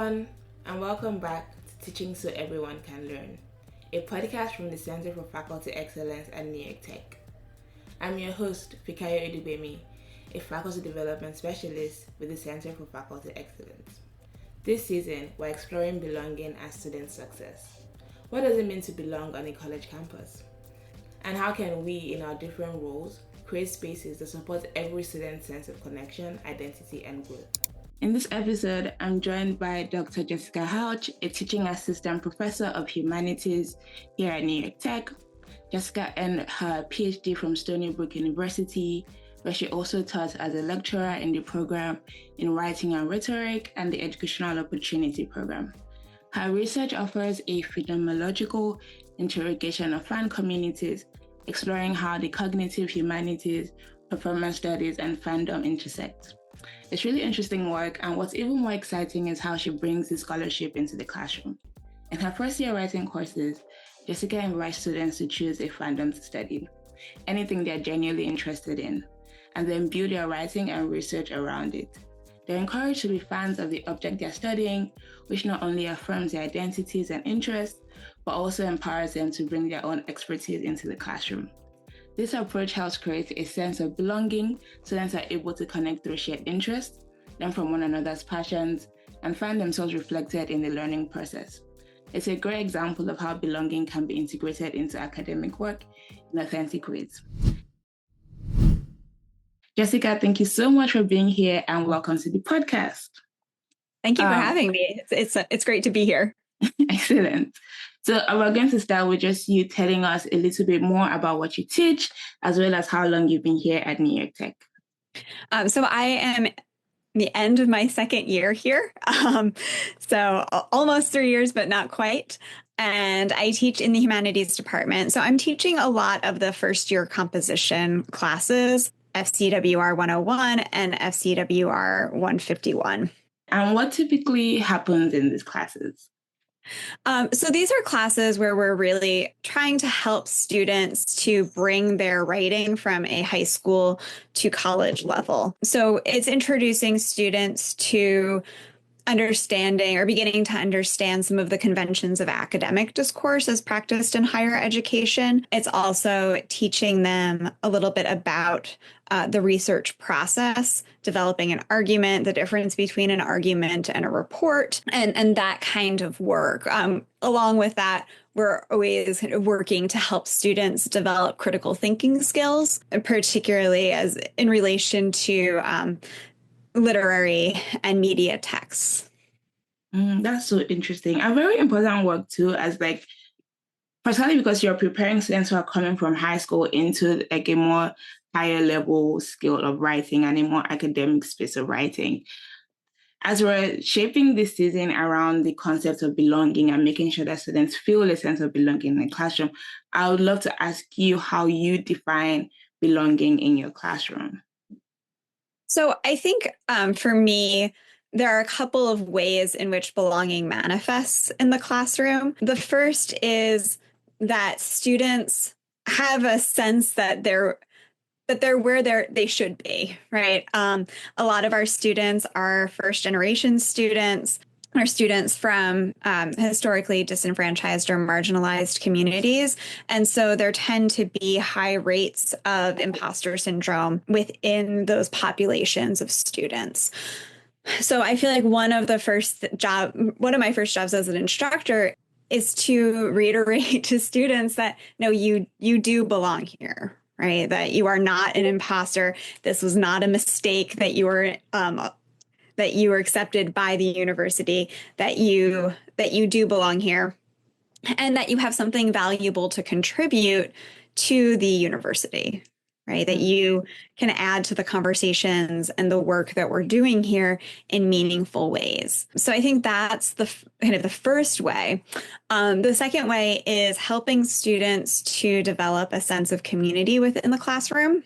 everyone, and welcome back to Teaching So Everyone Can Learn, a podcast from the Center for Faculty Excellence at New York Tech. I'm your host, Fikayo Edubemi, a faculty development specialist with the Center for Faculty Excellence. This season, we're exploring belonging as student success. What does it mean to belong on a college campus? And how can we, in our different roles, create spaces that support every student's sense of connection, identity, and growth? In this episode, I'm joined by Dr. Jessica Hautsch, a teaching assistant professor of humanities here at New York Tech. Jessica earned her PhD from Stony Brook University, where she also taught as a lecturer in the program in writing and rhetoric and the educational opportunity program. Her research offers a phenomenological interrogation of fan communities, exploring how the cognitive humanities, performance studies, and fandom intersect. It's really interesting work, and what's even more exciting is how she brings this scholarship into the classroom. In her first year writing courses, Jessica invites students to choose a fandom to study, anything they're genuinely interested in, and then build their writing and research around it. They're encouraged to be fans of the object they're studying, which not only affirms their identities and interests, but also empowers them to bring their own expertise into the classroom. This approach helps create a sense of belonging. Students are able to connect through shared interests, learn from one another's passions, and find themselves reflected in the learning process. It's a great example of how belonging can be integrated into academic work in authentic ways. Jessica, thank you so much for being here and welcome to the podcast. Thank you for having me. It's great to be here. Excellent. So we're going to start with just you telling us a little bit more about what you teach, as well as how long you've been here at New York Tech. So I am the end of my second year here. So almost 3 years, but not quite. And I teach in the humanities department. So I'm teaching a lot of the first year composition classes, FCWR 101 and FCWR 151. And what typically happens in these classes? So these are classes where we're really trying to help students to bring their writing from a high school to college level. So it's introducing students to understanding or beginning to understand some of the conventions of academic discourse as practiced in higher education. It's also teaching them a little bit about the research process, developing an argument, the difference between an argument and a report, and that kind of work. Along with that, we're always working to help students develop critical thinking skills, particularly as in relation to literary and media texts. That's so interesting. And very important work too, as particularly because you're preparing students who are coming from high school into a more higher level skill of writing and a more academic space of writing. As we're shaping this season around the concept of belonging and making sure that students feel a sense of belonging in the classroom, I would love to ask you how you define belonging in your classroom. So I think for me, there are a couple of ways in which belonging manifests in the classroom. The first is that students have a sense that they're where they should be, right? A lot of our students are first generation students, are students from historically disenfranchised or marginalized communities. And so there tend to be high rates of imposter syndrome within those populations of students. So I feel like one of my first jobs as an instructor is to reiterate to students that, no, you do belong here. Right? That you are not an imposter. This was not a mistake that you were accepted by the university, that you do belong here, and that you have something valuable to contribute to the university, right? That you can add to the conversations and the work that we're doing here in meaningful ways. So I think that's the first way. The second way is helping students to develop a sense of community within the classroom.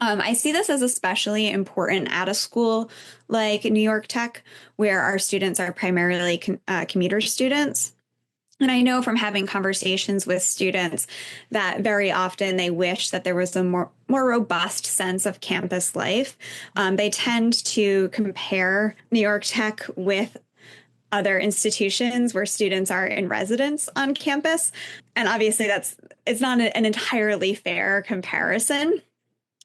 I see this as especially important at a school like New York Tech, where our students are primarily commuter students. And I know from having conversations with students that very often they wish that there was a more robust sense of campus life. They tend to compare New York Tech with other institutions where students are in residence on campus. And obviously it's not an entirely fair comparison,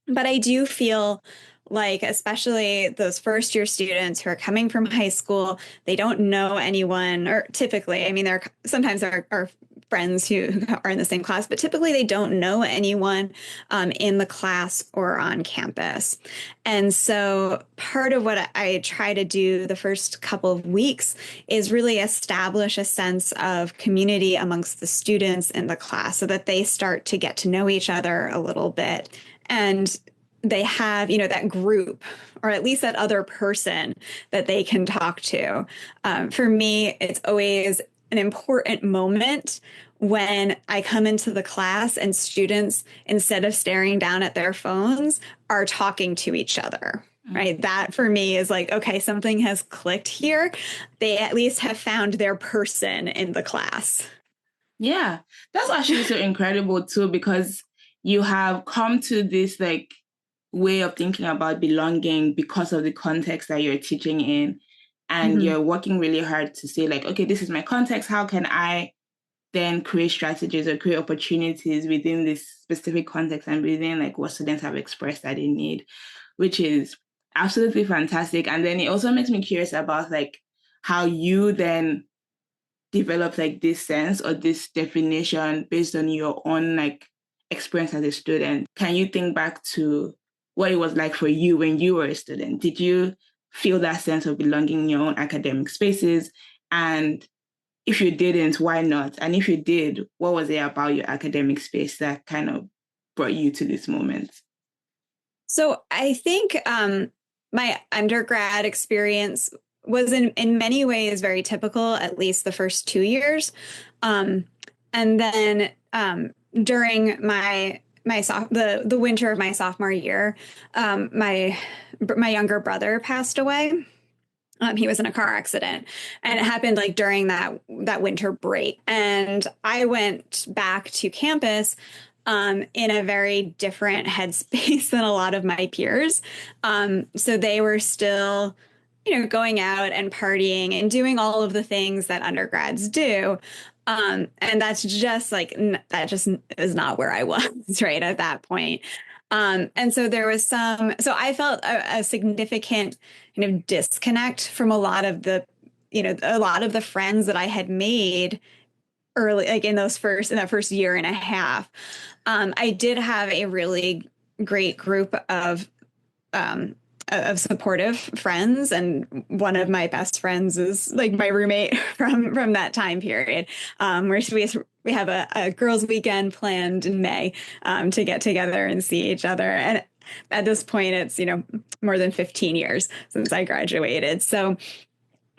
but I do feel like, especially those first year students who are coming from high school, they don't know anyone, or typically, I mean, there sometimes there are friends who are in the same class, but typically they don't know anyone in the class or on campus. And so part of what I try to do the first couple of weeks is really establish a sense of community amongst the students in the class so that they start to get to know each other a little bit. And they have, that group, or at least that other person that they can talk to. For me, it's always an important moment when I come into the class and students, instead of staring down at their phones, are talking to each other. Right. That for me is like, okay, something has clicked here. They at least have found their person in the class. Yeah, that's actually so incredible too, because you have come to this like way of thinking about belonging because of the context that you're teaching in. And you're working really hard to say like, okay, this is my context. How can I then create strategies or create opportunities within this specific context and within like what students have expressed that they need, which is absolutely fantastic. And then it also makes me curious about like how you then develop like this sense or this definition based on your own like experience as a student. Can you think back to what it was like for you when you were a student? Did you feel that sense of belonging in your own academic spaces? And if you didn't, why not? And if you did, what was it about your academic space that kind of brought you to this moment? So I think my undergrad experience was in many ways very typical, at least the first 2 years. And then during the winter of my sophomore year, my younger brother passed away. He was in a car accident, and it happened like during that winter break. And I went back to campus in a very different headspace than a lot of my peers. So they were still, going out and partying and doing all of the things that undergrads do. And that's just like, that just is not where I was right at that point. And so there was so I felt a significant kind of disconnect from a lot of the friends that I had made early, like in that first year and a half. I did have a really great group of supportive friends, and one of my best friends is like my roommate from that time period. Where we have a girls' weekend planned in May to get together and see each other. And at this point, it's more than 15 years since I graduated. So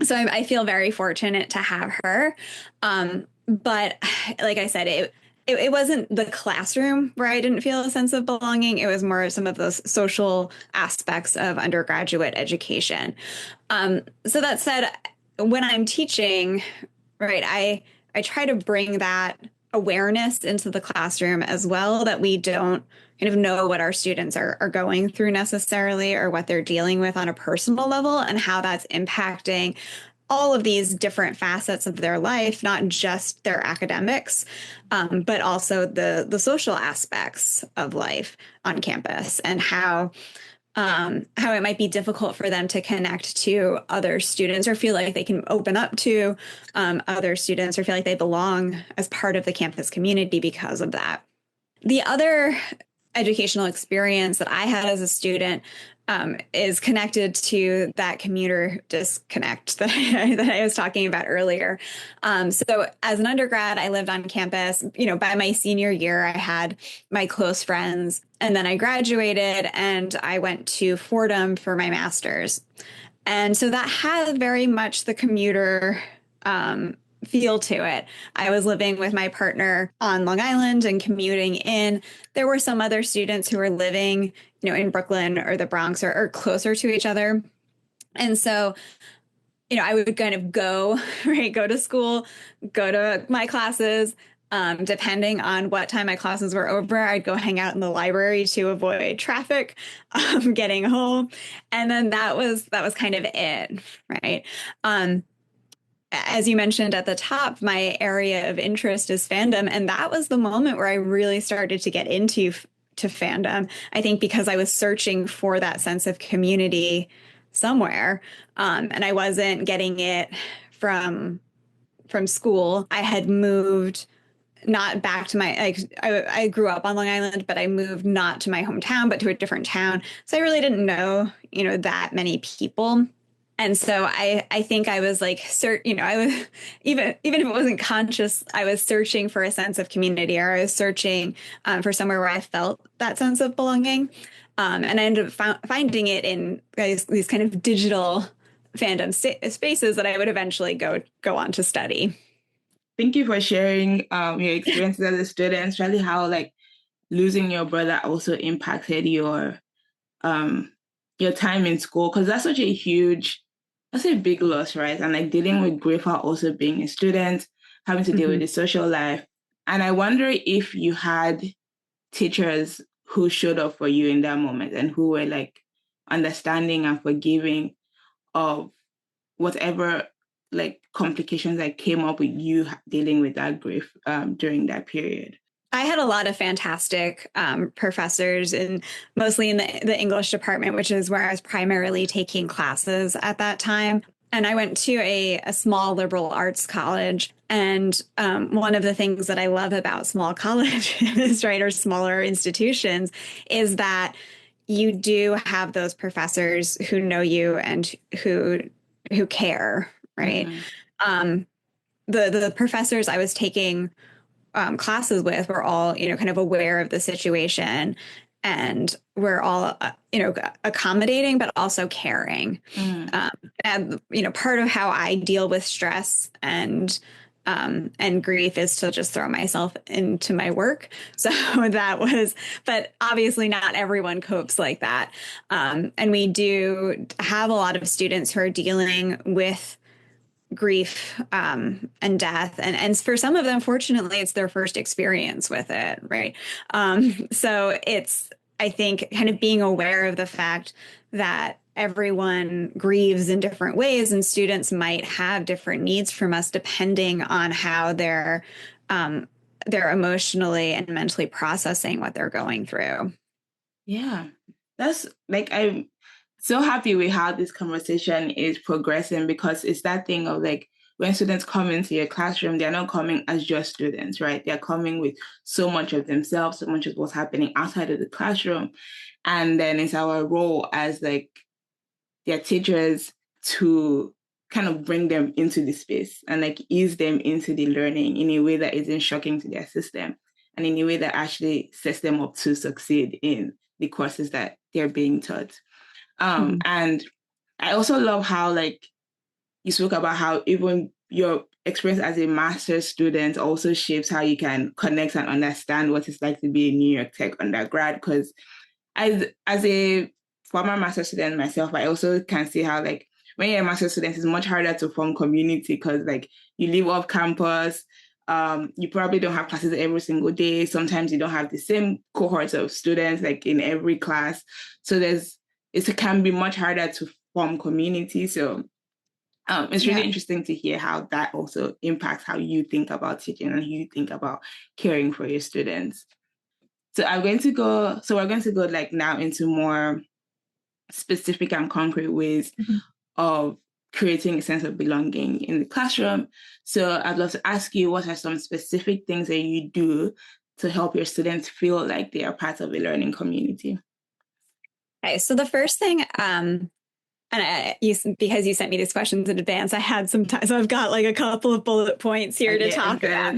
I feel very fortunate to have her. But like I said, it wasn't the classroom where I didn't feel a sense of belonging. It was more some of those social aspects of undergraduate education. So that said, when I'm teaching, right, I try to bring that awareness into the classroom as well, that we don't kind of know what our students are going through necessarily, or what they're dealing with on a personal level, and how that's impacting all of these different facets of their life, not just their academics, but also the social aspects of life on campus, and how it might be difficult for them to connect to other students, or feel like they can open up to other students, or feel like they belong as part of the campus community because of that. The other educational experience that I had as a student is connected to that commuter disconnect that I was talking about earlier. So as an undergrad, I lived on campus. By my senior year, I had my close friends, and then I graduated and I went to Fordham for my master's. And so that had very much the commuter feel to it. I was living with my partner on Long Island and commuting in. There were some other students who were living, in Brooklyn or the Bronx, or closer to each other. And so, I would kind of go to school, go to my classes. Depending on what time my classes were over, I'd go hang out in the library to avoid traffic, getting home. And then that was kind of it, right? as you mentioned at the top, my area of interest is fandom, and that was the moment where I really started to get into to fandom. I think because I was searching for that sense of community somewhere, and I wasn't getting it from school. I had moved not back to my like I grew up on Long Island, but I moved not to my hometown, but to a different town. So I really didn't know, that many people. And so I think I was like, I was even if it wasn't conscious, I was searching for a sense of community, or I was searching for somewhere where I felt that sense of belonging. And I ended up finding it in these kind of digital fandom spaces that I would eventually go on to study. Thank you for sharing your experiences as a student, especially how like losing your brother also impacted um your time in school, because that's a big loss, right? And like dealing with grief while also being a student, having to deal with the social life. And I wonder if you had teachers who showed up for you in that moment and who were like understanding and forgiving of whatever like complications that came up with you dealing with that grief during that period. I had a lot of fantastic professors, and mostly in the English department, which is where I was primarily taking classes at that time. And I went to a small liberal arts college. And one of the things that I love about small colleges, right, or smaller institutions, is that you do have those professors who know you and who care, right? The professors I was taking classes with were all, kind of aware of the situation, and we're all, accommodating, but also caring. And, part of how I deal with stress and grief is to just throw myself into my work. So but obviously not everyone copes like that. And we do have a lot of students who are dealing with grief and death, and for some of them, fortunately, it's their first experience with it, right? So it's, I think, kind of being aware of the fact that everyone grieves in different ways, and students might have different needs from us depending on how they're emotionally and mentally processing what they're going through. Yeah, that's like, I'm so happy with how this conversation is progressing, because it's that thing of like when students come into your classroom, they're not coming as just students, right? They're coming with so much of themselves, so much of what's happening outside of the classroom. And then it's our role as like their teachers to kind of bring them into the space and like ease them into the learning in a way that isn't shocking to their system, and in a way that actually sets them up to succeed in the courses that they're being taught. And I also love how like you spoke about how even your experience as a master's student also shapes how you can connect and understand what it's like to be a New York Tech undergrad. Because as a former master's student myself, I also can see how like when you're a master's student, it's much harder to form community, because like you live off campus. You probably don't have classes every single day. Sometimes you don't have the same cohorts of students like in every class. So it can be much harder to form community. So it's really interesting to hear how that also impacts how you think about teaching and you think about caring for your students. So we're going to go like now into more specific and concrete ways of creating a sense of belonging in the classroom. So I'd love to ask you, what are some specific things that you do to help your students feel like they are part of a learning community? Okay, so the first thing, because you sent me these questions in advance, I had some time, so I've got like a couple of bullet points here to talk about.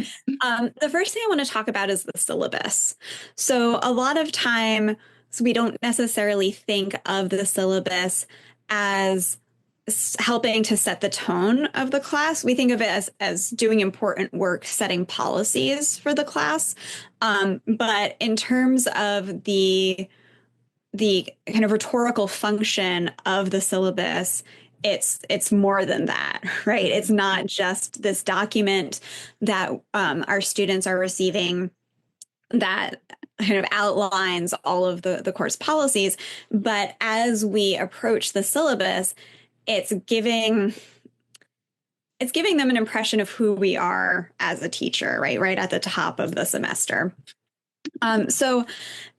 The first thing I want to talk about is the syllabus. So a lot of time, we don't necessarily think of the syllabus as helping to set the tone of the class. We think of it as doing important work, setting policies for the class. But in terms of the kind of rhetorical function of the syllabus, it's more than that, right? It's not just this document that our students are receiving that kind of outlines all of the course policies. But as we approach the syllabus, it's giving it's giving them an impression of who we are as a teacher, right at the top of the semester. So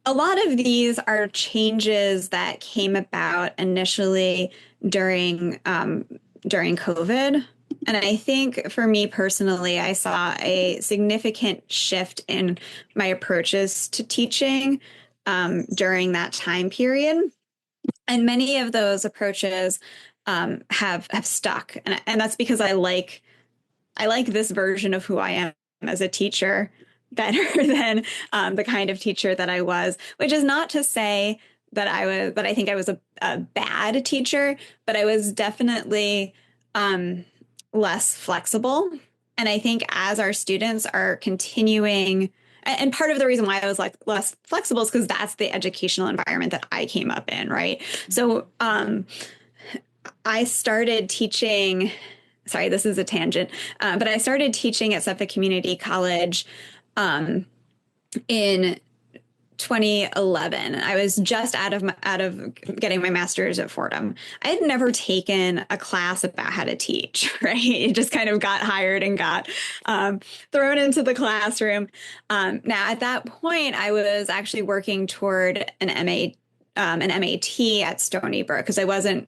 a lot of these are changes that came about initially during COVID. And I think for me personally, I saw a significant shift in my approaches to teaching during that time period. And many of those approaches have stuck. And that's because I like this version of who I am as a teacher better than the kind of teacher that I was, which is not to say that I think I was a bad teacher, but I was definitely less flexible. And I think as our students are continuing, and part of the reason why I was like less flexible is because that's the educational environment that I came up in, right? So I started teaching. Sorry, this is a tangent, but I started teaching at Suffolk Community College in 2011. I was just out of getting my master's at Fordham. I had never taken a class about how to teach, right? It just kind of got hired and got thrown into the classroom. Now, at that point, I was actually working toward an MAT at Stony Brook because I was at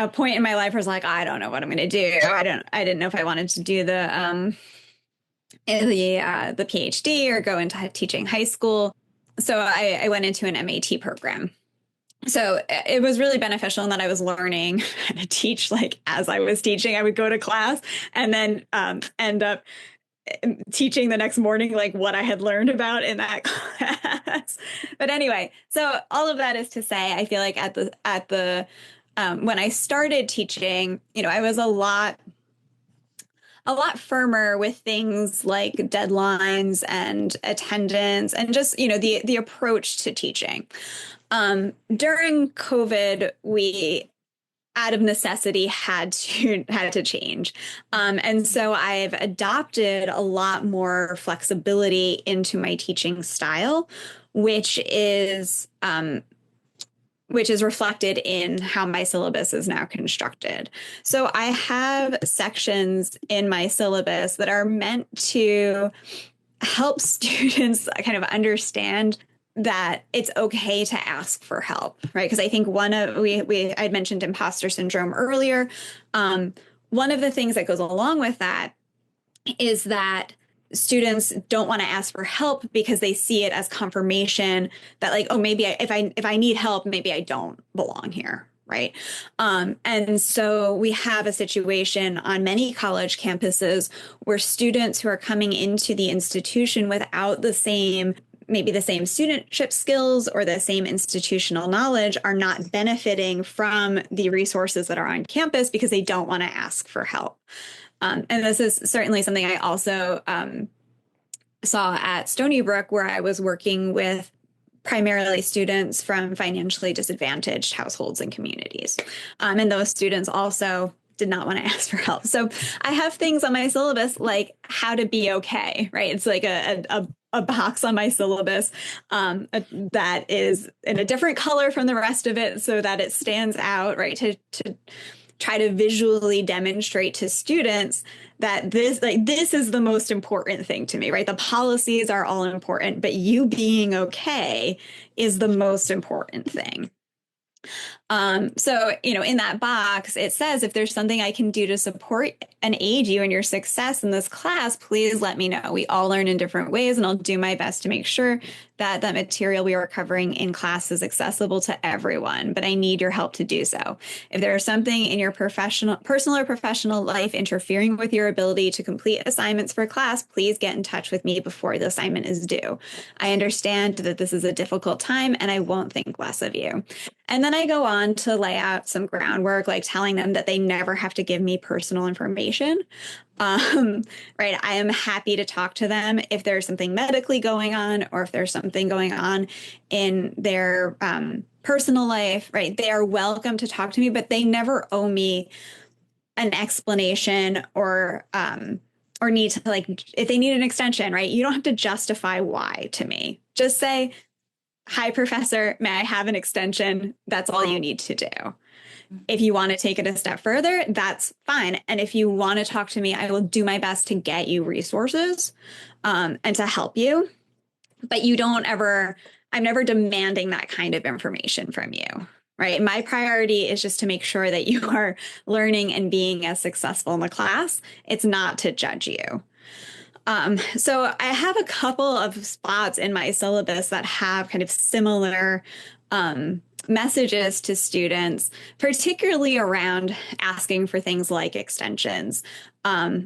a point in my life where I was like, I don't know what I'm going to do. I didn't know if I wanted to do the PhD or go into teaching high school. So I went into an MAT program. So it was really beneficial in that I was learning how to teach, like as I was teaching. I would go to class and then end up teaching the next morning, like what I had learned about in that class. But anyway, so all of that is to say, I feel like at the when I started teaching, I was a lot firmer with things like deadlines and attendance and just, the approach to teaching. During COVID, we out of necessity had to change. And so I've adopted a lot more flexibility into my teaching style, which is reflected in how my syllabus is now constructed. So I have sections in my syllabus that are meant to help students kind of understand that it's okay to ask for help, right? Because I think I'd mentioned imposter syndrome earlier. One of the things that goes along with that is that students don't want to ask for help because they see it as confirmation that like, oh, maybe if I need help, maybe I don't belong here. Right. And so we have a situation on many college campuses where students who are coming into the institution without maybe the same studentship skills or the same institutional knowledge are not benefiting from the resources that are on campus because they don't want to ask for help. And this is certainly something I also saw at Stony Brook, where I was working with primarily students from financially disadvantaged households and communities. And those students also did not want to ask for help. So I have things on my syllabus like how to be okay, right? It's like a box on my syllabus that is in a different color from the rest of it so that it stands out, right? To try to visually demonstrate to students that this is the most important thing to me, right? The policies are all important, but you being okay is the most important thing. So, in that box, it says, if there's something I can do to support and aid you in your success in this class, please let me know. We all learn in different ways, and I'll do my best to make sure that the material we are covering in class is accessible to everyone, but I need your help to do so. If there is something in your personal or professional life interfering with your ability to complete assignments for class, please get in touch with me before the assignment is due. I understand that this is a difficult time, and I won't think less of you. And then I go on to lay out some groundwork, like telling them that they never have to give me personal information. Right. I am happy to talk to them if there's something medically going on or if there's something going on in their personal life, right? They are welcome to talk to me, but they never owe me an explanation or need to, like, if they need an extension, right? You don't have to justify why to me. Just say, hi, professor, may I have an extension? That's all you need to do. If you want to take it a step further, that's fine. And if you want to talk to me, I will do my best to get you resources and to help you. But I'm never demanding that kind of information from you, right? My priority is just to make sure that you are learning and being as successful in the class. It's not to judge you. So I have a couple of spots in my syllabus that have kind of similar messages to students, particularly around asking for things like extensions,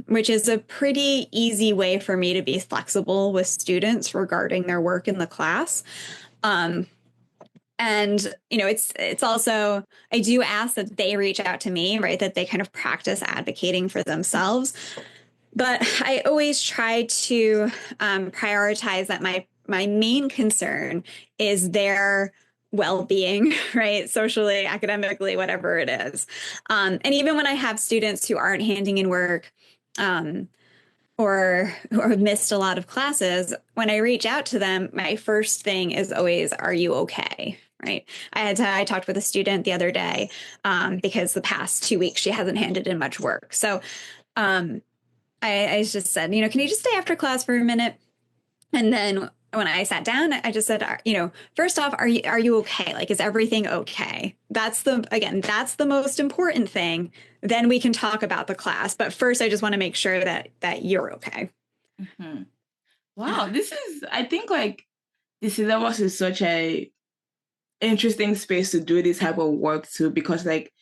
which is a pretty easy way for me to be flexible with students regarding their work in the class. And, it's also, I do ask that they reach out to me, right? That they kind of practice advocating for themselves. But I always try to prioritize that my main concern is their well-being, right? Socially, academically, whatever it is. And even when I have students who aren't handing in work or who have missed a lot of classes, when I reach out to them, my first thing is always, are you okay? Right. I talked with a student the other day because the past 2 weeks she hasn't handed in much work. So I just said, can you just stay after class for a minute? And then when I sat down, I just said, first off, are you okay? Like, is everything okay? That's the most important thing. Then we can talk about the class. But first, I just want to make sure that you're okay. Mm-hmm. Wow, I think like the syllabus is such a interesting space to do this type of work too, because like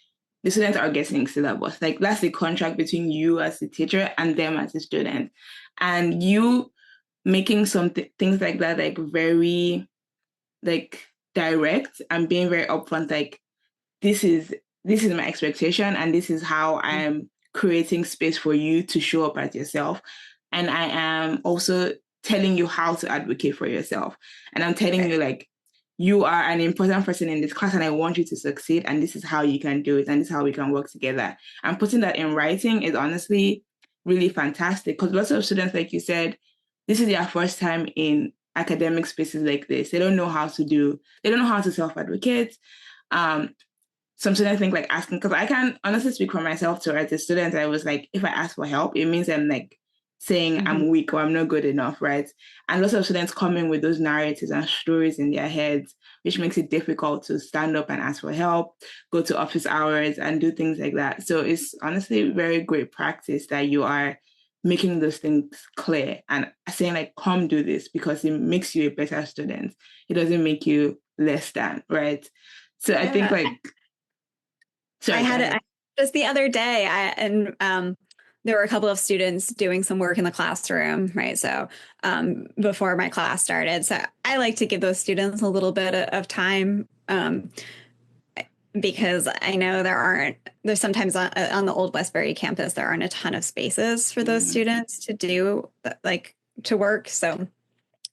the students are getting syllabus. Like that's the contract between you as the teacher and them as a student. And you making some things like that, like very like direct and being very upfront, like this is my expectation and this is how I'm creating space for you to show up as yourself. And I am also telling you how to advocate for yourself. And I'm telling you like, you are an important person in this class and I want you to succeed and this is how you can do it and this is how we can work together. And putting that in writing is honestly really fantastic because lots of students, like you said, this is their first time in academic spaces like this. They don't know how to self-advocate. Some students think like asking, because I can honestly speak for myself too. As a student, I was like, if I ask for help, it means I'm like saying I'm weak or I'm not good enough, right? And lots of students come in with those narratives and stories in their heads, which makes it difficult to stand up and ask for help, go to office hours and do things like that. So it's honestly very great practice that you are making those things clear and saying like, come do this because it makes you a better student. It doesn't make you less than, right? So I think like, I had it just the other day there were a couple of students doing some work in the classroom, right? So before my class started. So I like to give those students a little bit of time because I know there's sometimes on the old Westbury campus, there aren't a ton of spaces for those students to do to work. So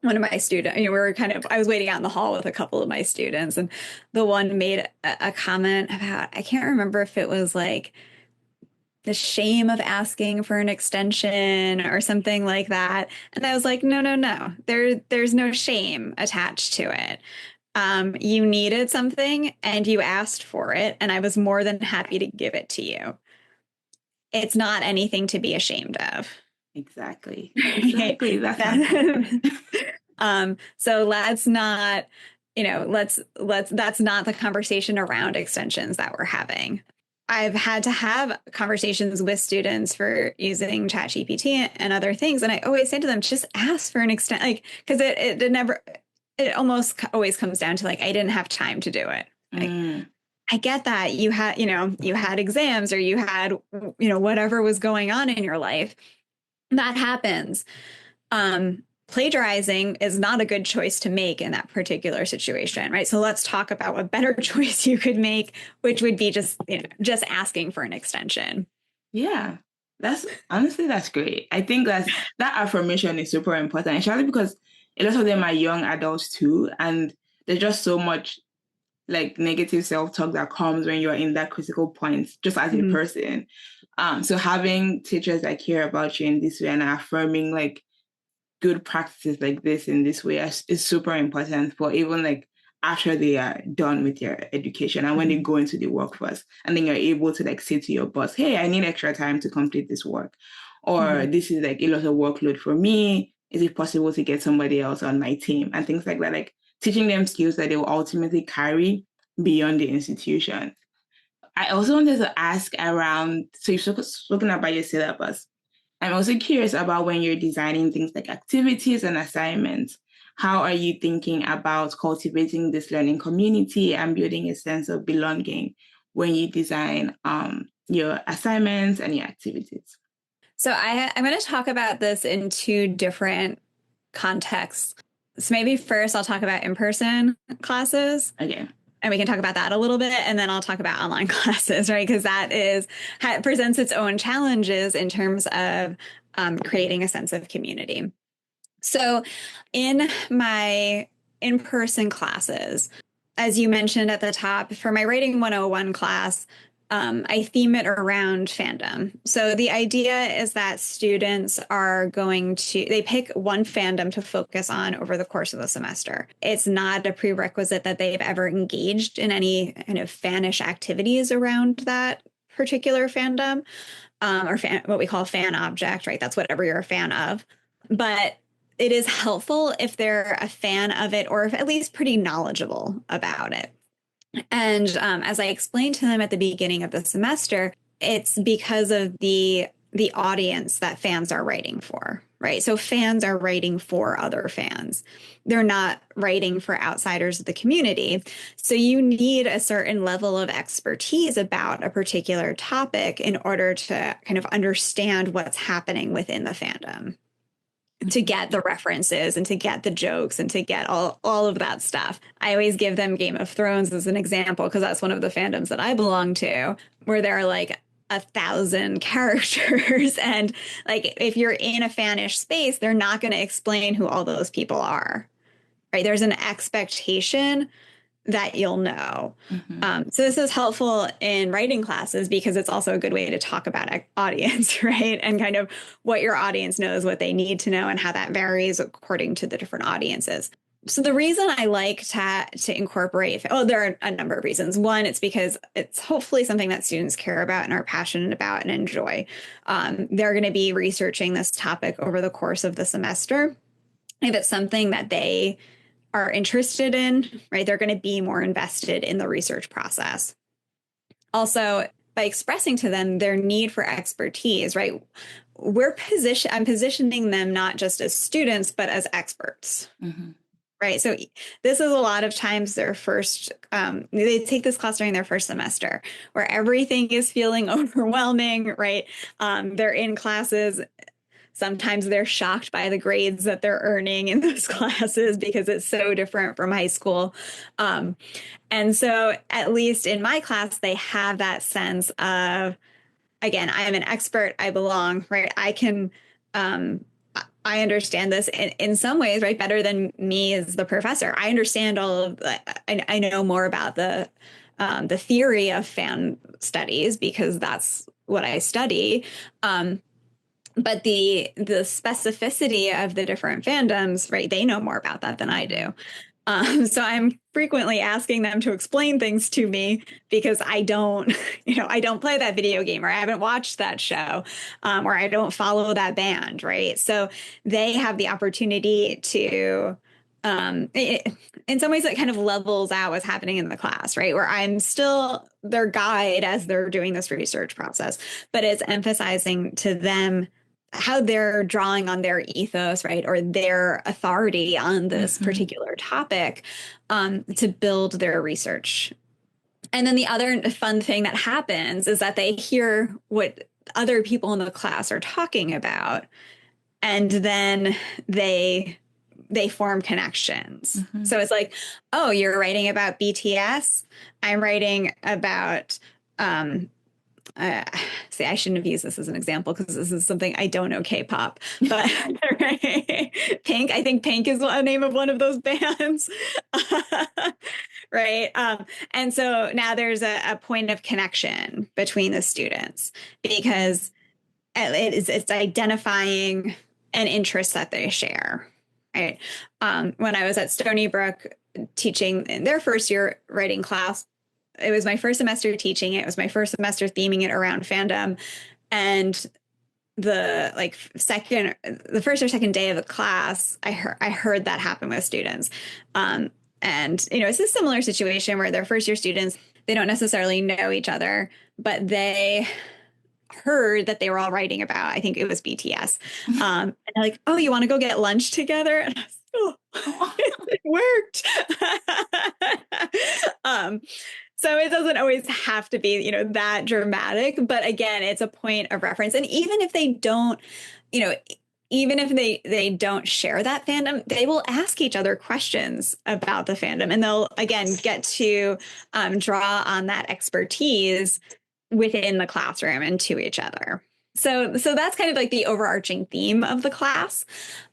one of my students, I was waiting out in the hall with a couple of my students and the one made a comment about, I can't remember if it was like the shame of asking for an extension or something like that. And I was like, no, there's no shame attached to it. You needed something and you asked for it, and I was more than happy to give it to you. It's not anything to be ashamed of. Exactly. So let's not, that's not the conversation around extensions that we're having. I've had to have conversations with students for using ChatGPT and other things. And I always say to them, just ask for an extent, like, because it almost always comes down to like, I didn't have time to do it. Like, I get that you had exams or you had, whatever was going on in your life. That happens. Plagiarizing is not a good choice to make in that particular situation, right? So let's talk about what better choice you could make, which would be just asking for an extension. Yeah, that's great. I think that affirmation is super important, especially because a lot of them are young adults too, and there's just so much like negative self-talk that comes when you're in that critical point, just as a person. So having teachers that care about you in this way and are affirming like good practices like this in this way is super important for even like after they are done with their education and when they go into the workforce, and then you're able to like say to your boss, hey, I need extra time to complete this work, or this is like a lot of workload for me. Is it possible to get somebody else on my team, and things like that, like teaching them skills that they will ultimately carry beyond the institution. I also wanted to ask around, so you've spoken about your syllabus. I'm also curious about when you're designing things like activities and assignments. How are you thinking about cultivating this learning community and building a sense of belonging when you design your assignments and your activities? So I'm going to talk about this in two different contexts. So maybe first I'll talk about in-person classes. Okay. And we can talk about that a little bit, and then I'll talk about online classes, right? Because presents its own challenges in terms of creating a sense of community. So in my in-person classes, as you mentioned at the top, for my Writing 101 class, I theme it around fandom. So the idea is that students they pick one fandom to focus on over the course of the semester. It's not a prerequisite that they've ever engaged in any kind of fanish activities around that particular fandom, or what we call fan object, right? That's whatever you're a fan of. But it is helpful if they're a fan of it or at least pretty knowledgeable about it. And as I explained to them at the beginning of the semester, it's because of the audience that fans are writing for, right? So fans are writing for other fans. They're not writing for outsiders of the community. So you need a certain level of expertise about a particular topic in order to kind of understand what's happening within the fandom, to get the references and to get the jokes and to get all of that stuff. I always give them Game of Thrones as an example because that's one of the fandoms that I belong to, where there are like 1,000 characters. And like, if you're in a fanish space, they're not going to explain who all those people are, right? There's an expectation that you'll know. So this is helpful in writing classes because it's also a good way to talk about audience, right? And kind of what your audience knows, what they need to know, and how that varies according to the different audiences. So the reason I like to incorporate, there are a number of reasons. One, it's because it's hopefully something that students care about and are passionate about and enjoy. They're going to be researching this topic over the course of the semester. If it's something that they are interested in, right, they're going to be more invested in the research process. Also, by expressing to them their need for expertise, right, I'm positioning them not just as students, but as experts. Right. So this is a lot of times their first, they take this class during their first semester where everything is feeling overwhelming, right? They're in classes. Sometimes they're shocked by the grades that they're earning in those classes because it's so different from high school. And so at least in my class, they have that sense of, again, I am an expert, I belong, right? I understand this in some ways, right? Better than me as the professor. I understand all of I know more about the theory of fan studies because that's what I study. But the specificity of the different fandoms, right? They know more about that than I do. So I'm frequently asking them to explain things to me because I don't play that video game, or I haven't watched that show, or I don't follow that band, right? So they have the opportunity to, in some ways, it kind of levels out what's happening in the class, right? Where I'm still their guide as they're doing this research process, but it's emphasizing to them how they're drawing on their ethos, right, or their authority on this particular topic to build their research. And then the other fun thing that happens is that they hear what other people in the class are talking about, and then they form connections. So it's like, oh, you're writing about BTS. I'm writing about see, I shouldn't have used this as an example because this is something I don't know K-pop, but right? Pink, I think Pink is the name of one of those bands, right? And so now there's a point of connection between the students because it's identifying an interest that they share, right? When I was at Stony Brook, teaching in their first year writing class. It was my first semester teaching it. It was my first semester theming it around fandom. And the first or second day of the class, I heard that happen with students. And, it's a similar situation where they're first year students. They don't necessarily know each other, but they heard that they were all writing about, I think it was BTS. And they're like, oh, you want to go get lunch together? And I was, oh, it worked. So it doesn't always have to be, that dramatic. But again, it's a point of reference. And even if they don't, even if they don't share that fandom, they will ask each other questions about the fandom. And they'll, again, get to draw on that expertise within the classroom and to each other. So that's kind of like the overarching theme of the class.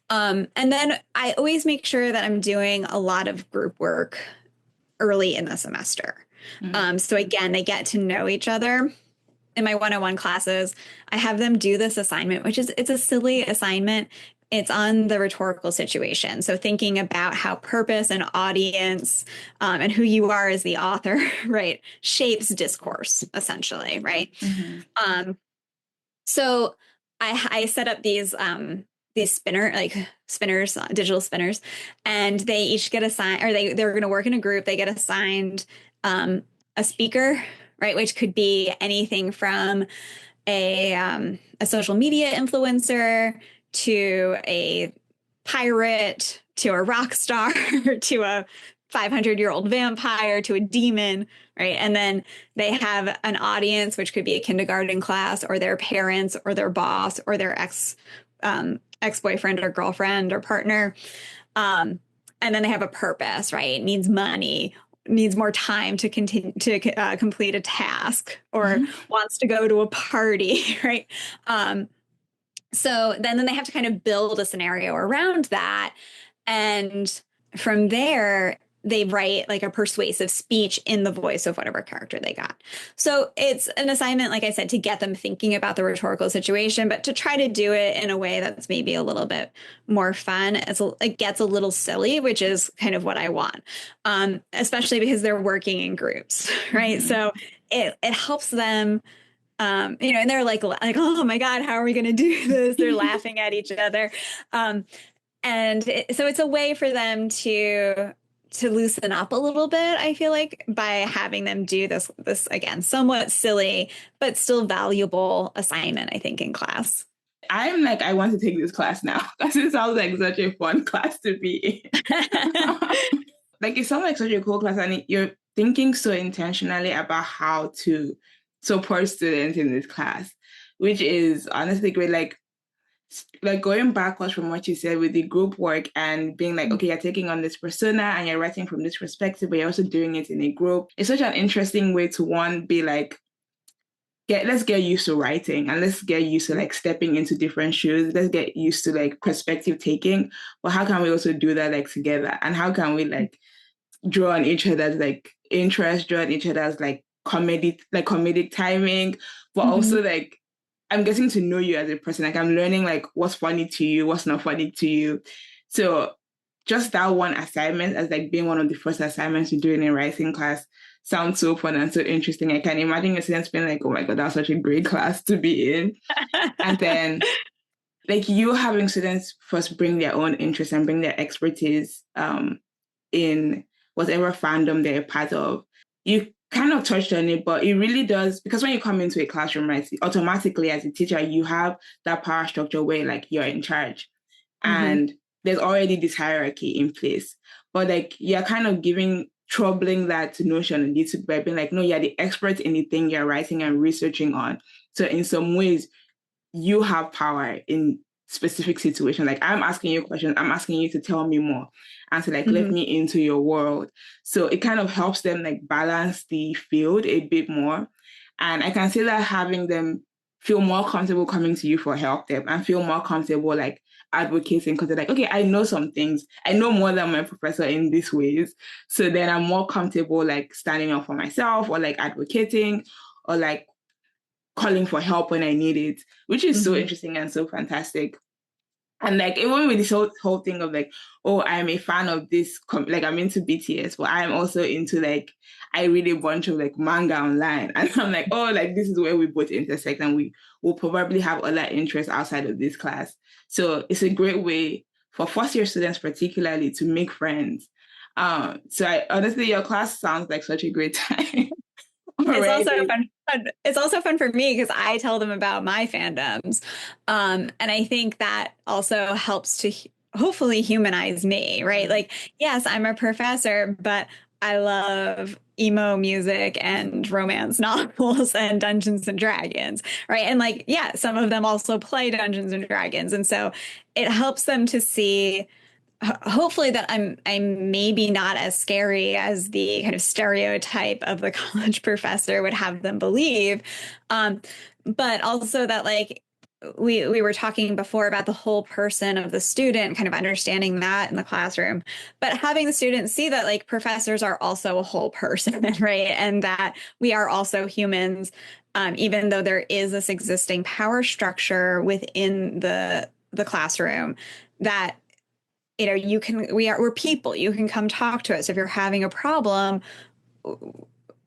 And then I always make sure that I'm doing a lot of group work early in the semester. So again, they get to know each other. In my one-on-one classes, I have them do this assignment, it's a silly assignment. It's on the rhetorical situation. So thinking about how purpose and audience and who you are as the author, right, shapes discourse, essentially, right? So I set up these spinners, digital spinners, and they each get assigned, or they're going to work in a group. They get assigned a speaker, right, which could be anything from a social media influencer to a pirate to a rock star to a 500-year-old vampire to a demon, right? And then they have an audience, which could be a kindergarten class or their parents or their boss or their ex-boyfriend or girlfriend or partner. And then they have a purpose, right? Needs money, needs more time to continue to complete a task, or wants to go to a party, right? So then they have to kind of build a scenario around that. And from there, they write like a persuasive speech in the voice of whatever character they got. So it's an assignment, like I said, to get them thinking about the rhetorical situation, but to try to do it in a way that's maybe a little bit more fun. It gets a little silly, which is kind of what I want, especially because they're working in groups, right? So it helps them. And they're like, oh my God, how are we going to do this? They're laughing at each other. So it's a way for them to loosen up a little bit, I feel like, by having them do this again, somewhat silly, but still valuable assignment, I think, in class. I'm like, I want to take this class now because it sounds like such a fun class to be in. Like, it sounds like such a cool class, and you're thinking so intentionally about how to support students in this class, which is honestly great. Like going backwards from what you said with the group work and being like, okay, you're taking on this persona and you're writing from this perspective, but you're also doing it in a group. It's such an interesting way to be like, let's get used to writing, and let's get used to like stepping into different shoes. Let's get used to like perspective taking. But how can we also do that like together? And how can we like draw on each other's like interest, draw on each other's like comedic timing, but also like I'm getting to know you as a person. Like I'm learning like what's funny to you, what's not funny to you. So just that one assignment as like being one of the first assignments you're doing in writing class sounds so fun and so interesting. I can imagine your students being like, oh my God, that's such a great class to be in. And then like you having students first bring their own interest and bring their expertise in whatever fandom they're a part of. You kind of touched on it, but it really does, because when you come into a classroom, right, automatically as a teacher, you have that power structure where like you're in charge and there's already this hierarchy in place. But like you're kind of troubling that notion a little by being like, no, you're the expert in the thing you're writing and researching on. So in some ways, you have power in specific situations. Like I'm asking you questions, I'm asking you to tell me more and to like let me into your world. So it kind of helps them like balance the field a bit more. And I can say that having them feel more comfortable coming to you for help them and feel more comfortable like advocating, because they're like, okay, I know some things. I know more than my professor in these ways. So then I'm more comfortable like standing up for myself or like advocating or like calling for help when I need it, which is so interesting and so fantastic. And like even with this whole thing of like, oh, I'm a fan of this, like I'm into BTS, but I'm also into like I read a bunch of like manga online, and I'm like, oh, like this is where we both intersect, and we will probably have other interests outside of this class. So it's a great way for first year students, particularly, to make friends. So I honestly, your class sounds like such a great time. It's also Already. fun. It's also fun for me because I tell them about my fandoms. And I think that also helps to hopefully humanize me, right? Mhm. Like, yes, I'm a professor, but I love emo music and romance novels and Dungeons and Dragons, right? And like, yeah, some of them also play Dungeons and Dragons. And so it helps them to see hopefully that I'm maybe not as scary as the kind of stereotype of the college professor would have them believe. Um, but also that like we were talking before about the whole person of the student, kind of understanding that in the classroom, but having the students see that like professors are also a whole person, right? And that we are also humans, even though there is this existing power structure within the classroom that you can we're people. You can come talk to us if you're having a problem.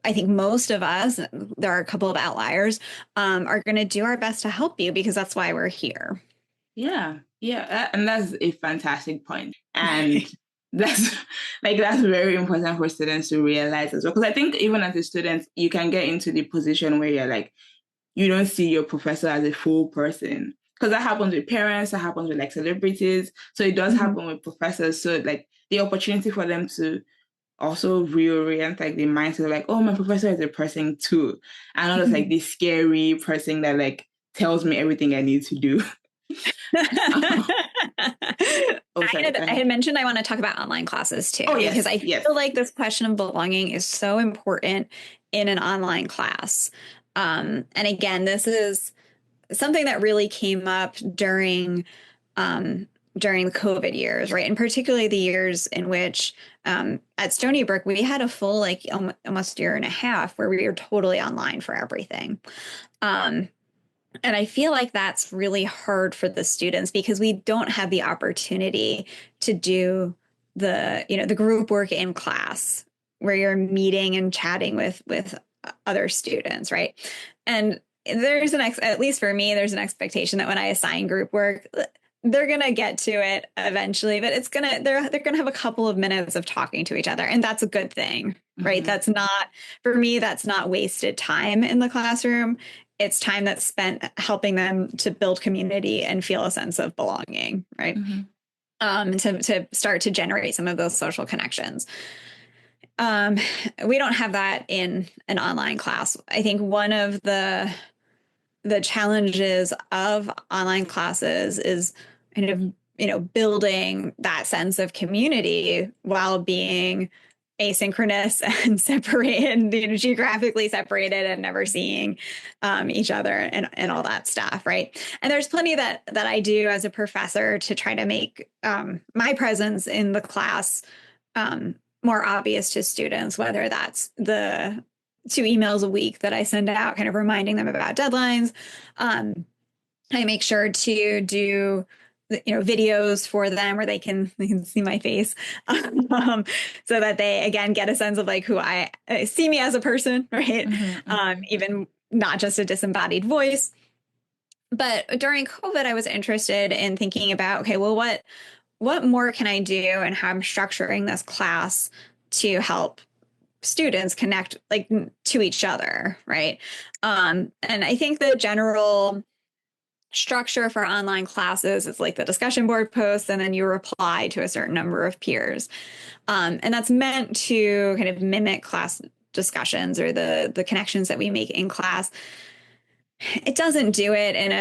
I think most of us, there are a couple of outliers, are going to do our best to help you because that's why we're here. Yeah, yeah, and that's a fantastic point. And that's like that's very important for students to realize as well. Because I think even as a student, you can get into the position where you're like, you don't see your professor as a full person. Because that happens with parents, that happens with like celebrities. So it does Mhm. happen with professors. So like the opportunity for them to also reorient like the mindset of like, oh, my professor is a person too. And not just like this scary person that like tells me everything I need to do. Oh, sorry, go I ahead. had mentioned I want to talk about online classes too, Oh, because yes, I yes. feel like this question of belonging is so important in an online class. And again, this is something that really came up during the COVID years, right? And particularly the years in which at Stony Brook, we had a full like almost year and a half where we were totally online for everything. Um, and I feel like that's really hard for the students because we don't have the opportunity to do the group work in class where you're meeting and chatting with other students, right? And there's at least for me, there's an expectation that when I assign group work, they're gonna get to it eventually, but they're gonna have a couple of minutes of talking to each other, and that's a good thing, right? Mm-hmm. That's not for me, that's not wasted time in the classroom. It's time that's spent helping them to build community and feel a sense of belonging, right? Mm-hmm. To start to generate some of those social connections. Um, we don't have that in an online class. I think one of the challenges of online classes is kind of building that sense of community while being asynchronous and separated, geographically separated and never seeing each other and all that stuff, right? And there's plenty that I do as a professor to try to make my presence in the class more obvious to students, whether that's the 2 emails a week that I send out, kind of reminding them about deadlines. I make sure to do videos for them where they can see my face, so that they again get a sense of like who I see me as a person, right? Mm-hmm. Even not just a disembodied voice. But during COVID, I was interested in thinking about, okay, well, what more can I do and how I'm structuring this class to help students connect like to each other, right? And I think the general structure for online classes is like the discussion board posts, and then you reply to a certain number of peers. And that's meant to kind of mimic class discussions or the connections that we make in class. It doesn't do it in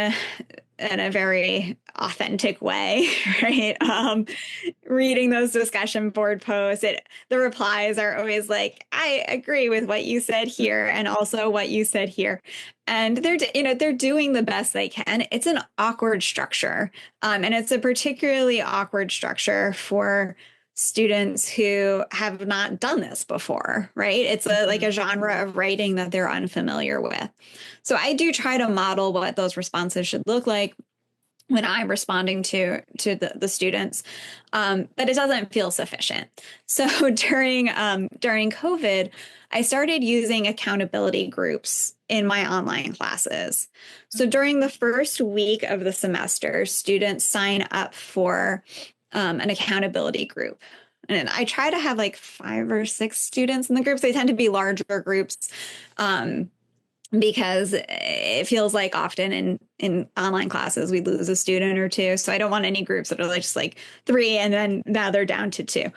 a very authentic way, right? Reading those discussion board posts, the replies are always like, I agree with what you said here and also what you said here. And they're doing the best they can. It's an awkward structure. And it's a particularly awkward structure for students who have not done this before, right? It's like Mm-hmm. a genre of writing that they're unfamiliar with. So I do try to model what those responses should look like. when I'm responding to the students, but it doesn't feel sufficient. So during COVID, I started using accountability groups in my online classes. So during the first week of the semester, students sign up for an accountability group. And I try to have like 5 or 6 students in the groups. They tend to be larger groups. Because it feels like often in online classes, we lose a student or two. So I don't want any groups that are like just like 3 and then now they're down to 2.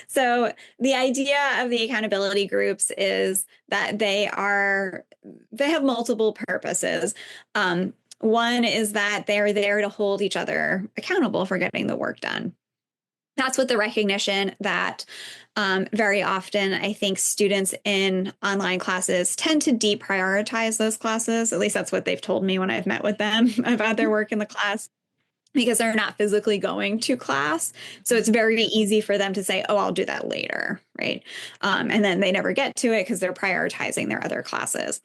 So the idea of the accountability groups is that they have multiple purposes. One is that they're there to hold each other accountable for getting the work done. That's with the recognition that very often I think students in online classes tend to deprioritize those classes. At least that's what they've told me when I've met with them about their work in the class, because they're not physically going to class. So it's very easy for them to say, oh, I'll do that later, right? And then they never get to it because they're prioritizing their other classes.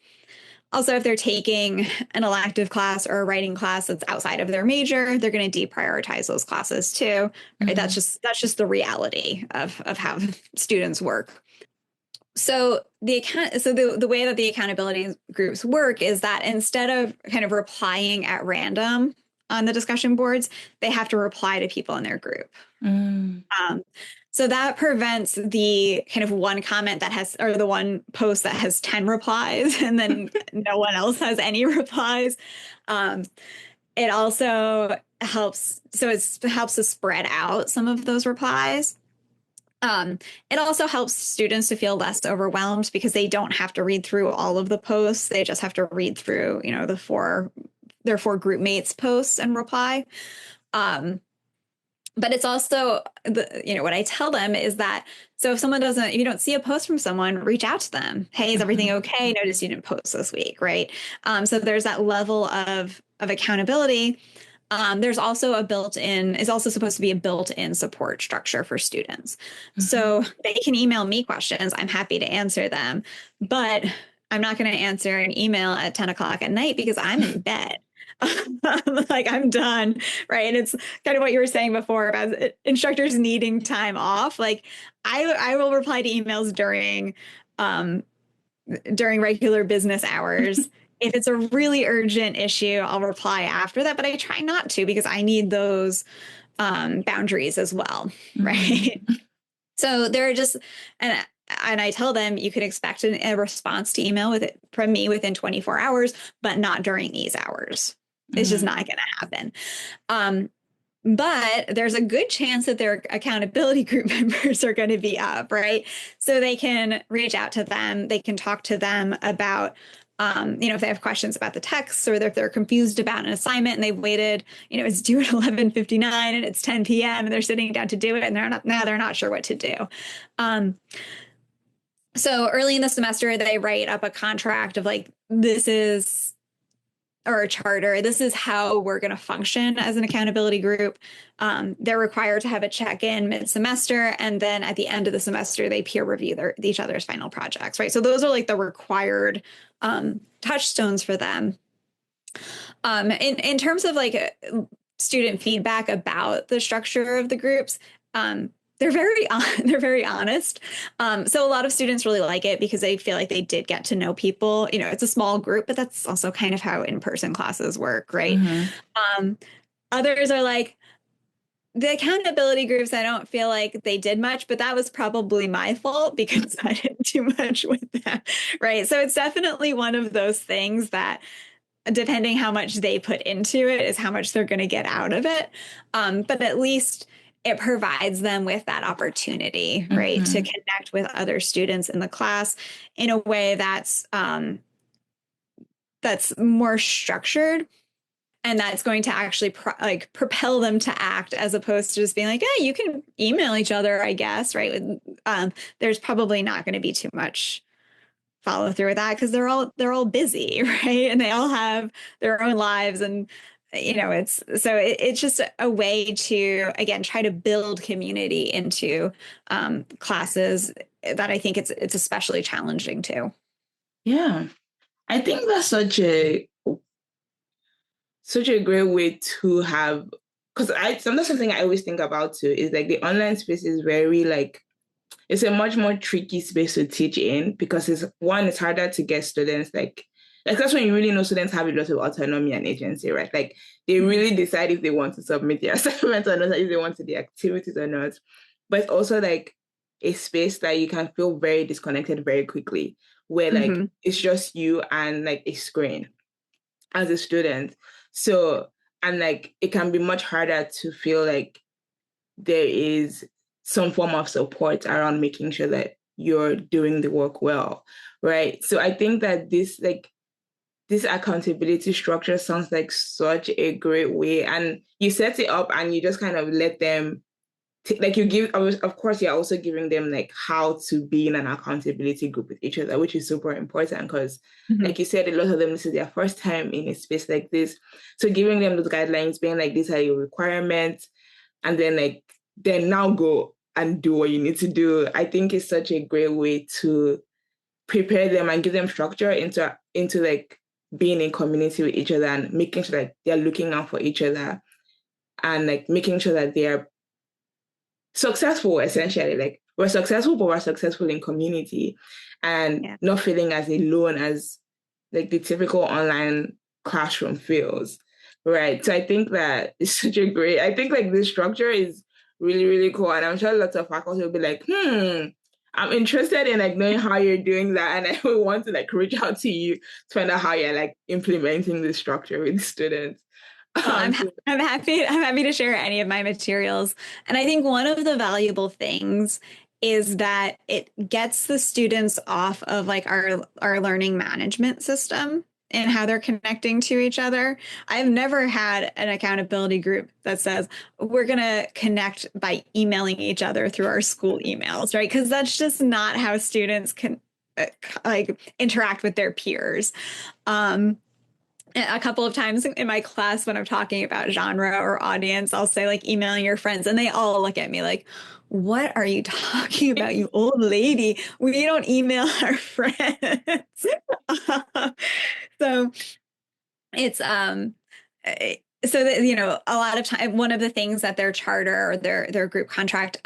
Also, if they're taking an elective class or a writing class that's outside of their major, they're going to deprioritize those classes too. Right? Mm-hmm. That's just the reality of how students work. So the way that the accountability groups work is that instead of kind of replying at random on the discussion boards, they have to reply to people in their group. So that prevents the kind of one comment that has, or the one post that has 10 replies and then no one else has any replies. It also helps. So it helps to spread out some of those replies. It also helps students to feel less overwhelmed because they don't have to read through all of the posts. They just have to read through, their 4 group mates posts and reply. But it's also, what I tell them is that, so if you don't see a post from someone, reach out to them. Hey, is everything okay? Notice you didn't post this week, right? So there's that level of accountability. There's also is also supposed to be a built-in support structure for students. So they can email me questions. I'm happy to answer them, but I'm not going to answer an email at 10 o'clock at night because I'm in bed. Like I'm done, right? And it's kind of what you were saying before about instructors needing time off. Like I will reply to emails during regular business hours. If it's a really urgent issue, I'll reply after that, but I try not to because I need those boundaries as well, right? So they're just, and I tell them you can expect a response to email from me within 24 hours, but not during these hours. It's just not going to happen. But there's a good chance that their accountability group members are going to be up, right? So they can reach out to them. They can talk to them about, if they have questions about the text or if they're confused about an assignment and they've waited, it's due at 11:59 and it's 10 p.m. and they're sitting down to do it and they're not sure what to do. So early in the semester, they write up a contract of like, or a charter. This is how we're going to function as an accountability group. They're required to have a check-in mid-semester, and then at the end of the semester, they peer review each other's final projects, right? So those are like the required touchstones for them. In terms of like student feedback about the structure of the groups, they're very honest. So a lot of students really like it because they feel like they did get to know people. It's a small group, but that's also kind of how in-person classes work, right? Others are like, the accountability groups, I don't feel like they did much, but that was probably my fault because I didn't do much with them, right? So it's definitely one of those things that, depending how much they put into it, is how much they're going to get out of it. But at least it provides them with that opportunity, right, to connect with other students in the class in a way that's more structured and that's going to actually propel them to act, as opposed to just being like, yeah, you can email each other, I guess, right? There's probably not going to be too much follow through with that because they're all busy, right? And they all have their own lives, and it's just a way to, again, try to build community into classes that I think it's especially challenging too. Yeah, I think that's such a such a great way to have, because sometimes something I always think about too is like the online space is very like, it's a much more tricky space to teach in because it's harder to get students like that's when you really know students have a lot of autonomy and agency, right? Like they really decide if they want to submit the assignment or not, if they want to do the activities or not. But it's also like a space that you can feel very disconnected very quickly, where like Mm-hmm. it's just you and like a screen as a student. So, and like it can be much harder to feel like there is some form of support around making sure that you're doing the work well, right? So I think that this accountability structure sounds like such a great way, and you set it up and you just kind of let them like you give, of course you're also giving them like how to be in an accountability group with each other, which is super important because Mm-hmm. like you said, a lot of them, this is their first time in a space like this, so giving them those guidelines, being like these are your requirements, and then now go and do what you need to do, I think is such a great way to prepare them and give them structure into like being in community with each other and making sure that they're looking out for each other and like making sure that they're successful, essentially. Like we're successful, but we're successful in community and Yeah. not feeling as alone as like the typical online classroom feels. Right. So I think that it's such a great, I think like this structure is really, really cool. And I'm sure lots of faculty will be like, I'm interested in like knowing how you're doing that. And I will want to like reach out to you to find out how you're like implementing this structure with students. Well, So, I'm happy to share any of my materials. And I think one of the valuable things is that it gets the students off of like our learning management system and how they're connecting to each other. I've never had an accountability group that says we're going to connect by emailing each other through our school emails, right? Because that's just not how students can like interact with their peers. Um, a couple of times in my class when I'm talking about genre or audience, I'll say like emailing your friends, and they all look at me like, what are you talking about, you old lady? We don't email our friends. So it's so that a lot of time one of the things that their charter or their group contract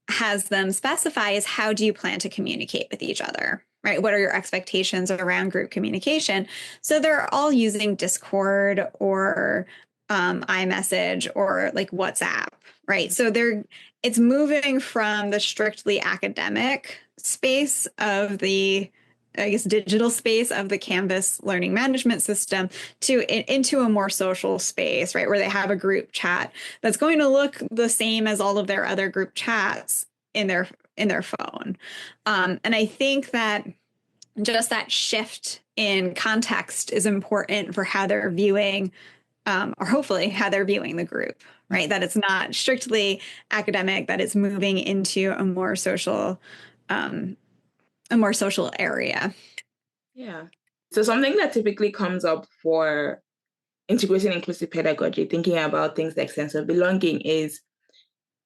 has them specify is how do you plan to communicate with each other, right? What are your expectations around group communication? So they're all using Discord or iMessage or like WhatsApp, right? So it's moving from the strictly academic space of the I guess digital space of the Canvas learning management system into a more social space, right? Where they have a group chat that's going to look the same as all of their other group chats in their phone. And I think that just that shift in context is important for how they're viewing, or hopefully how they're viewing the group, right? That it's not strictly academic, that it's moving into um, a more social area. yeah. So something that typically comes up for integrating inclusive pedagogy, thinking about things like sense of belonging, is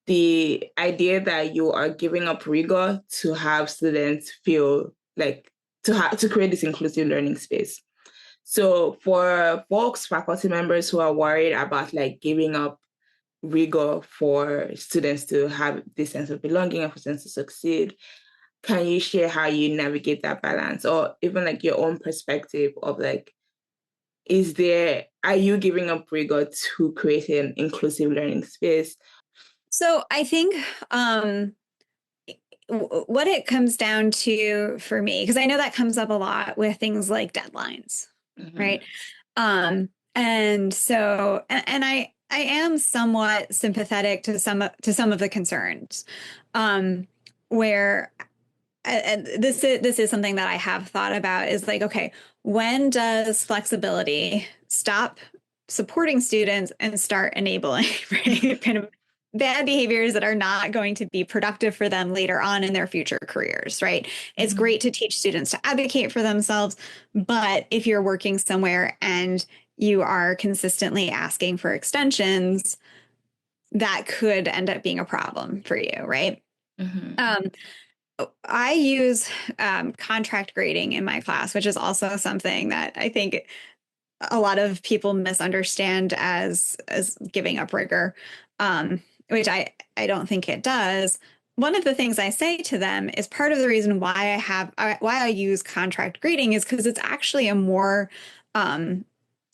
the idea that you are giving up rigor to have students feel like to create this inclusive learning space. So for folks, faculty members who are worried about like giving up rigor for students to have this sense of belonging and for students to succeed, can you share how you navigate that balance or even like your own perspective of like, are you giving up rigor to create an inclusive learning space? So I think what it comes down to for me, because I know that comes up a lot with things like deadlines, Mm-hmm. right? And so, and I am somewhat sympathetic to some of the concerns, where and this is something that I have thought about is like, okay, when does flexibility stop supporting students and start enabling, right? Kind of bad behaviors that are not going to be productive for them later on in their future careers, right? It's Mm-hmm. great to teach students to advocate for themselves, but if you're working somewhere and you are consistently asking for extensions, that could end up being a problem for you, right? Mm-hmm. Um, I use contract grading in my class, which is also something that I think a lot of people misunderstand as giving up rigor, which I don't think it does. One of the things I say to them is part of the reason why I use contract grading is because it's actually a more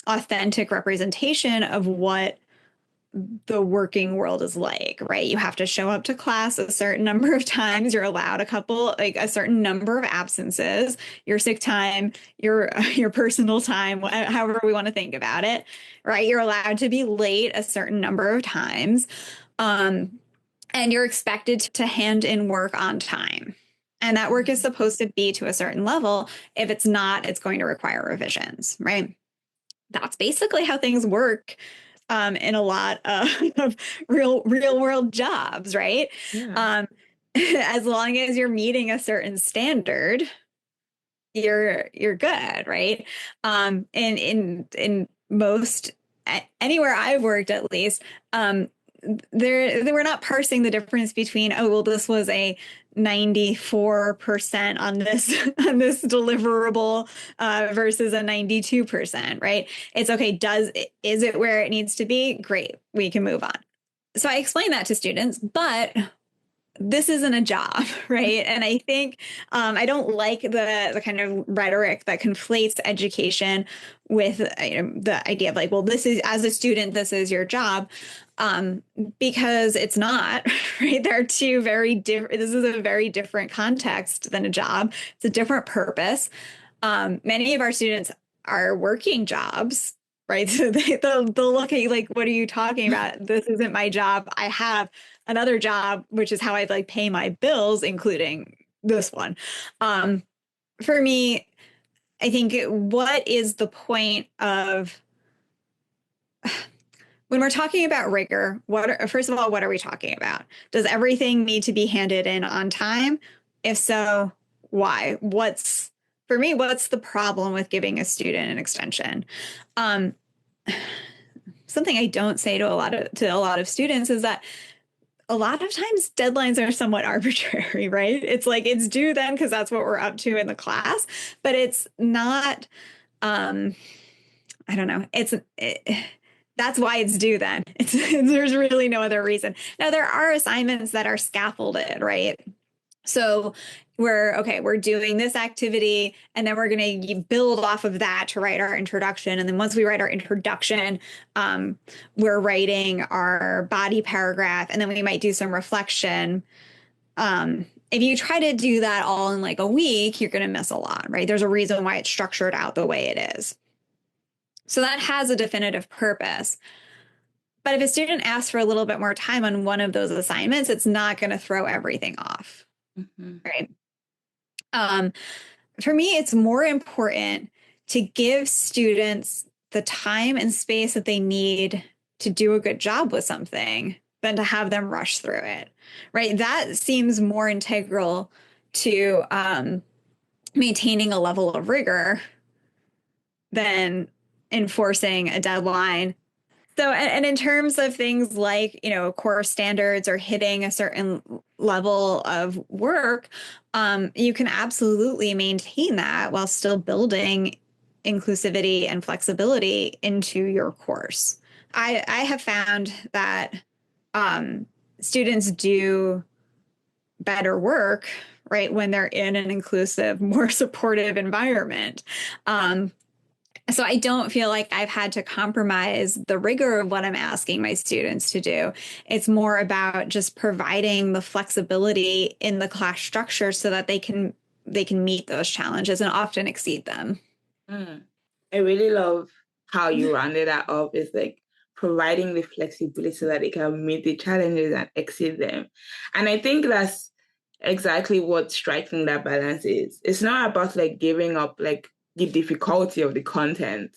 authentic representation of what the working world is like, right? You have to show up to class a certain number of times. You're allowed a certain number of absences, your sick time, your personal time, however we want to think about it, right? You're allowed to be late a certain number of times. And you're expected to hand in work on time. And that work is supposed to be to a certain level. If it's not, it's going to require revisions, right? That's basically how things work in a lot of real world jobs, right? Yeah. As long as you're meeting a certain standard, you're good, right? In most anywhere I've worked, at least, they were not parsing the difference between, oh, well, this was a 94% on this on this deliverable versus a 92%, right? It's okay. Is it where it needs to be? Great, we can move on. So I explain that to students, but this isn't a job, right? And I think I don't like the kind of rhetoric that conflates education with the idea of like, well, this is, as a student, this is your job, because it's not, right? There are two very different. This is a very different context than a job. It's a different purpose. Many of our students are working jobs. Right. So they'll look at you like, what are you talking about? This isn't my job. I have another job, which is how I like pay my bills, including this one. For me, I think what is the point of when we're talking about rigor? First of all, what are we talking about? Does everything need to be handed in on time? If so, why? For me, what's the problem with giving a student an extension? Something I don't say to a lot of students is that a lot of times deadlines are somewhat arbitrary, right? It's like it's due then because that's what we're up to in the class, but it's not. I don't know. That's why it's due then. There's really no other reason. Now there are assignments that are scaffolded, right? So we're doing this activity and then we're going to build off of that to write our introduction. And then once we write our introduction, we're writing our body paragraph and then we might do some reflection. If you try to do that all in like a week, you're going to miss a lot, right? There's a reason why it's structured out the way it is. So that has a definitive purpose. But if a student asks for a little bit more time on one of those assignments, it's not going to throw everything off. Mm-hmm. Right. For me, it's more important to give students the time and space that they need to do a good job with something than to have them rush through it. Right. That seems more integral to maintaining a level of rigor than enforcing a deadline. So, and in terms of things like, core standards or hitting a certain level of work, you can absolutely maintain that while still building inclusivity and flexibility into your course. I have found that students do better work, right, when they're in an inclusive, more supportive environment. So I don't feel like I've had to compromise the rigor of what I'm asking my students to do. It's more about just providing the flexibility in the class structure so that they can meet those challenges and often exceed them. I really love how you rounded that up. It's like providing the flexibility so that they can meet the challenges and exceed them. And I think that's exactly what striking that balance is. It's not about like giving up like the difficulty of the content,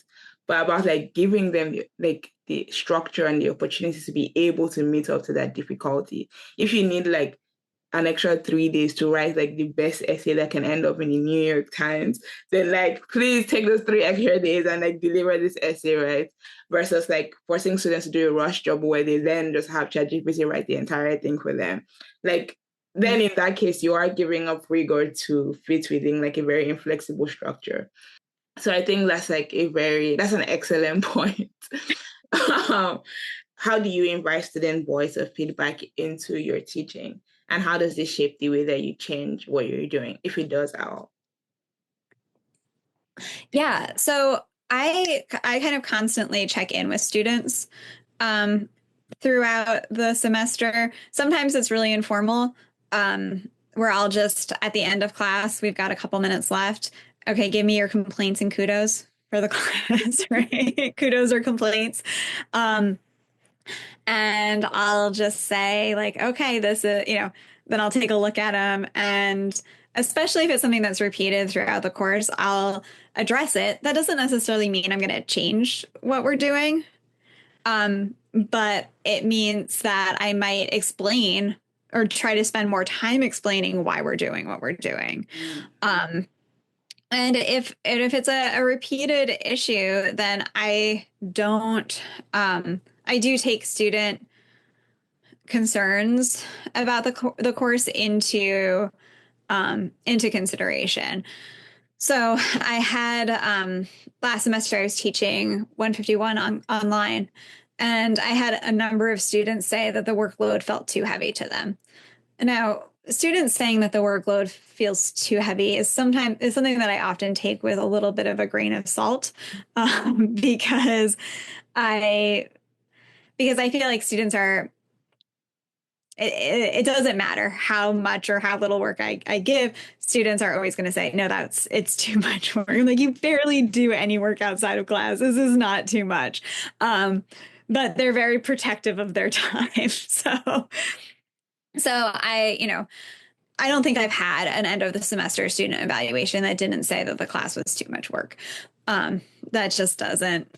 but about like giving them like the structure and the opportunities to be able to meet up to that difficulty. If you need like an extra 3 days to write like the best essay that can end up in the New York Times, then like please take those 3 extra days and like deliver this essay, right? Versus like forcing students to do a rush job where they then just have ChatGPT write the entire thing for them. Like then in that case, you are giving up rigor to fit within like a very inflexible structure. So I think that's like that's an excellent point. um, how do you invite student voice or feedback into your teaching? And how does this shape the way that you change what you're doing, if it does at all? Yeah. So I kind of constantly check in with students um, throughout the semester. Sometimes it's really informal, where I'll just at the end of class, we've got a couple minutes left. Okay, give me your complaints and kudos for the class, right? Kudos or complaints. Um, and I'll just say like, okay, this is, then I'll take a look at them. And especially if it's something that's repeated throughout the course, I'll address it. That doesn't necessarily mean I'm going to change what we're doing. But it means that I might explain or try to spend more time explaining why we're doing what we're doing. Um, and if it's a repeated issue, then I do take student concerns about the course into consideration. So I had last semester I was teaching 151 online, and I had a number of students say that the workload felt too heavy to them. Now, students saying that the workload feels too heavy is something that I often take with a little bit of a grain of salt, because I I feel like students are it doesn't matter how much or how little work I give, students are always going to say, no, it's too much work. Like, you barely do any work outside of class. This is not too much. But they're very protective of their time. So I don't think I've had an end of the semester student evaluation that didn't say that the class was too much work. That just doesn't.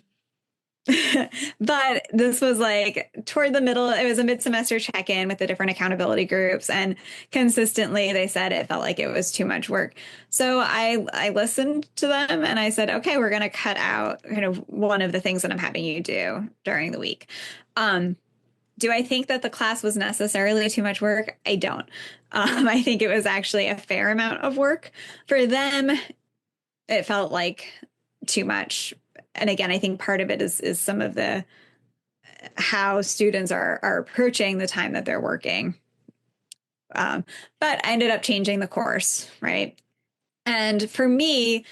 But this was like toward the middle. It was a mid-semester check-in with the different accountability groups, and consistently they said it felt like it was too much work. So I listened to them and I said, okay, we're going to cut out kind of one of the things that I'm having you do during the week. Do I think that the class was necessarily too much work? I don't. I think it was actually a fair amount of work. For them, it felt like too much. And again, I think part of it is some of the how students are approaching the time that they're working. But I ended up changing the course, right? And for me,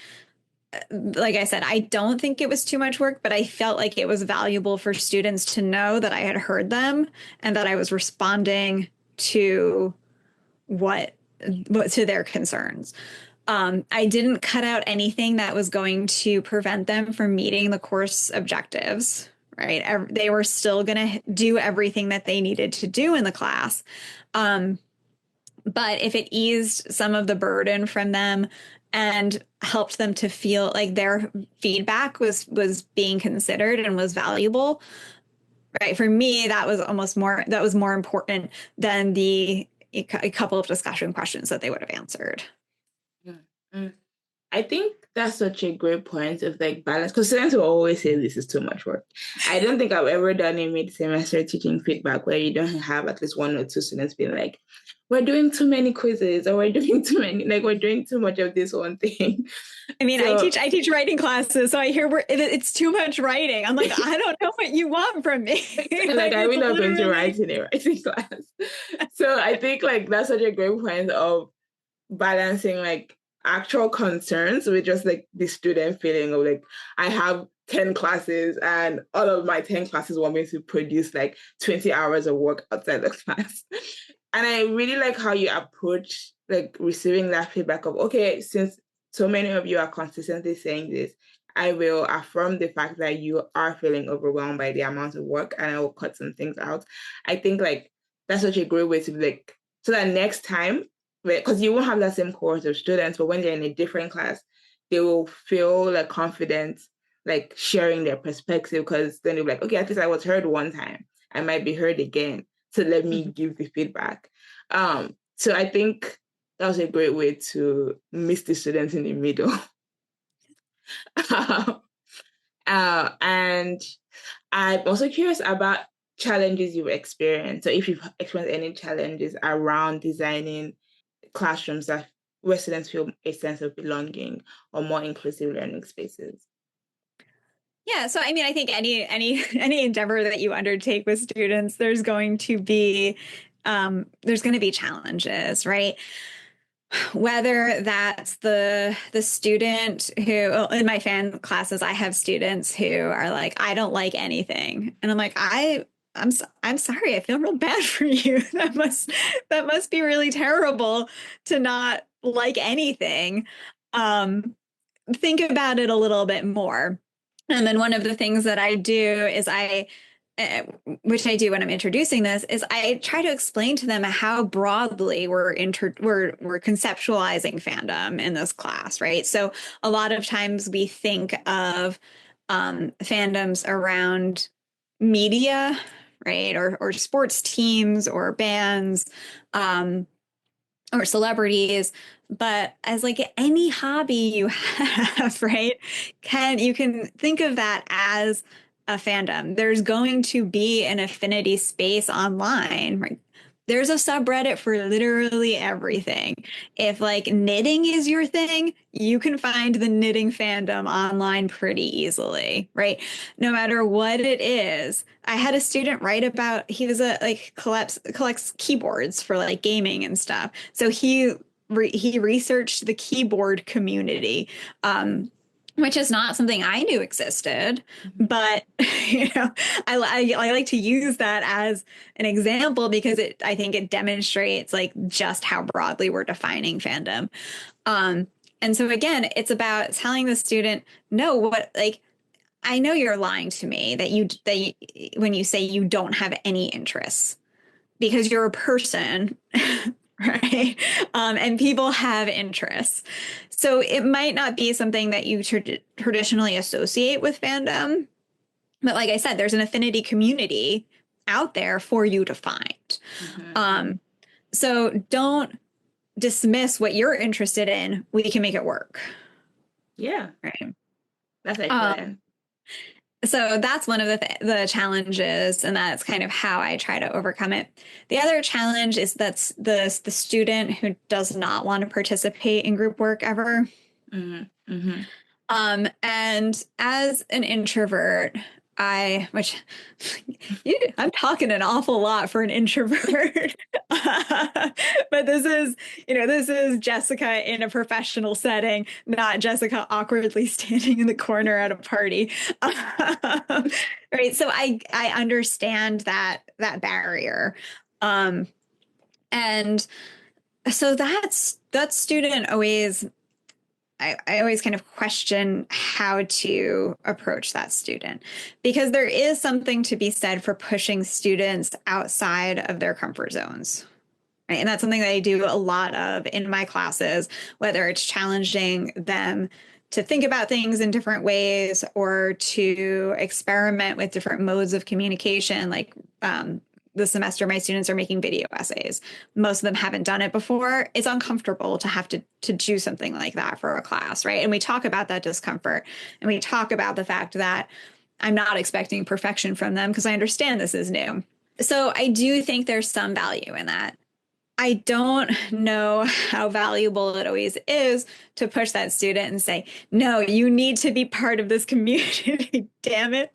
like I said, I don't think it was too much work, but I felt like it was valuable for students to know that I had heard them and that I was responding to what to their concerns. I didn't cut out anything that was going to prevent them from meeting the course objectives, right? They were still going to do everything that they needed to do in the class. But if it eased some of the burden from them and helped them to feel like their feedback was being considered and was valuable, right? For me, that was more important than a couple of discussion questions that they would have answered. Mm-hmm. I think that's such a great point of like balance, because students will always say this is too much work. I don't think I've ever done a mid-semester teaching feedback where you don't have at least one or two students being like, we're doing too many quizzes, or we're doing too many, like we're doing too much of this one thing. I mean, So, I teach writing classes, so I hear it's too much writing. I'm like, I don't know what you want from me. like I'm not going to write in a writing class. So I think like that's such a great point of balancing like actual concerns with just like the student feeling of like, I have 10 classes and all of my 10 classes want me to produce like 20 hours of work outside the class. And I really like how you approach like receiving that feedback of, okay, since so many of you are consistently saying this, I will affirm the fact that you are feeling overwhelmed by the amount of work, and I will cut some things out. I think like that's such a great way to be like, so that next time, because you won't have that same cohort of students, but when they're in a different class, they will feel like confident, like sharing their perspective, because then they'll be like, okay, at least I was heard one time. I might be heard again. So let me give the feedback. So I think that was a great way to meet the students in the middle. And I'm also curious about challenges you've experienced. So if you've experienced any challenges around designing classrooms that where students feel a sense of belonging or more inclusive learning spaces? Yeah, so I mean, I think any endeavor that you undertake with students, there's going to be challenges, right? Whether that's the student who, well, in my fan classes, I have students who are like, I don't like anything, and I'm like, I'm sorry, I feel real bad for you. That must be really terrible to not like anything. Um, think about it a little bit more. And then one of the things that I do is uh, which I do when I'm introducing this, is I try to explain to them how broadly we're conceptualizing fandom in this class, right? So a lot of times we think of fandoms around media, right, or sports teams or bands. Or celebrities, but as like any hobby you have, right? You can think of that as a fandom. There's going to be an affinity space online, right? There's a subreddit for literally everything. If like knitting is your thing, you can find the knitting fandom online pretty easily, right? No matter what it is. I had a student write about, he was a like collects keyboards for like gaming and stuff. So he researched the keyboard community. Which is not something I knew existed, but I like to use that as an example because I think it demonstrates like just how broadly we're defining fandom. Um, and so again, it's about telling the student, no, what like I know you're lying to me when you say you don't have any interests because you're a person, right? And people have interests. So it might not be something that you traditionally associate with fandom. But like I said, there's an affinity community out there for you to find. Um, so don't dismiss what you're interested in. We can make it work. Yeah, Right. that's excellent. So that's one of the challenges, and that's kind of how I try to overcome it. The other challenge is that's the student who does not want to participate in group work ever. Mm-hmm. Mm-hmm. And as an introvert, which I'm talking an awful lot for an introvert, but this is Jessica in a professional setting, not Jessica awkwardly standing in the corner at a party. Right. So I understand that barrier. And so that student always I always kind of question how to approach that student because there is something to be said for pushing students outside of their comfort zones. Right? And that's something that I do a lot of in my classes, whether it's challenging them to think about things in different ways or to experiment with different modes of communication, like this semester, my students are making video essays. Most of them haven't done it before. It's uncomfortable to have to do something like that for a class, right? And we talk about that discomfort and we talk about the fact that I'm not expecting perfection from them because I understand this is new. So I do think there's some value in that. I don't know how valuable it always is to push that student and say, no, you need to be part of this community, damn it.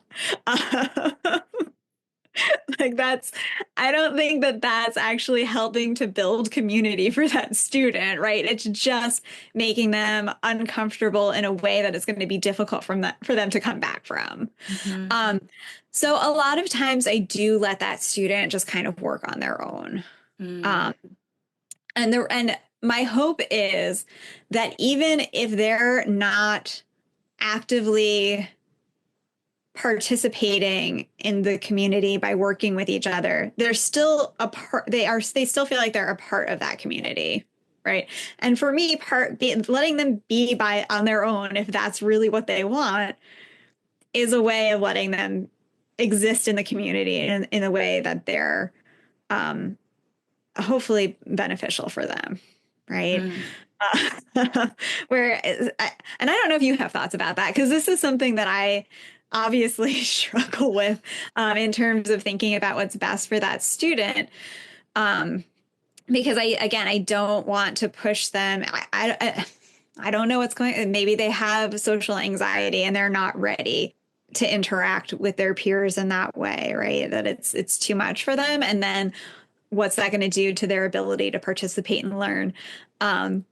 I don't think that that's actually helping to build community for that student, right? It's just making them uncomfortable in a way that it's going to be difficult for them to come back from. Mm-hmm. So a lot of times I do let that student just kind of work on their own. Mm-hmm. Um, and my hope is that even if they're not actively participating in the community by working with each other, they're still a part. They still feel like they're a part of that community, right? And for me, letting them be on their own, if that's really what they want, is a way of letting them exist in the community in a way that they're hopefully beneficial for them, right? Where and I don't know if you have thoughts about that because this is something that I obviously struggle with in terms of thinking about what's best for that student. because I don't want to push them. I don't know what's going. Maybe they have social anxiety and they're not ready to interact with their peers in that way, right? That it's too much for them, and then what's that going to do to their ability to participate and learn? Um,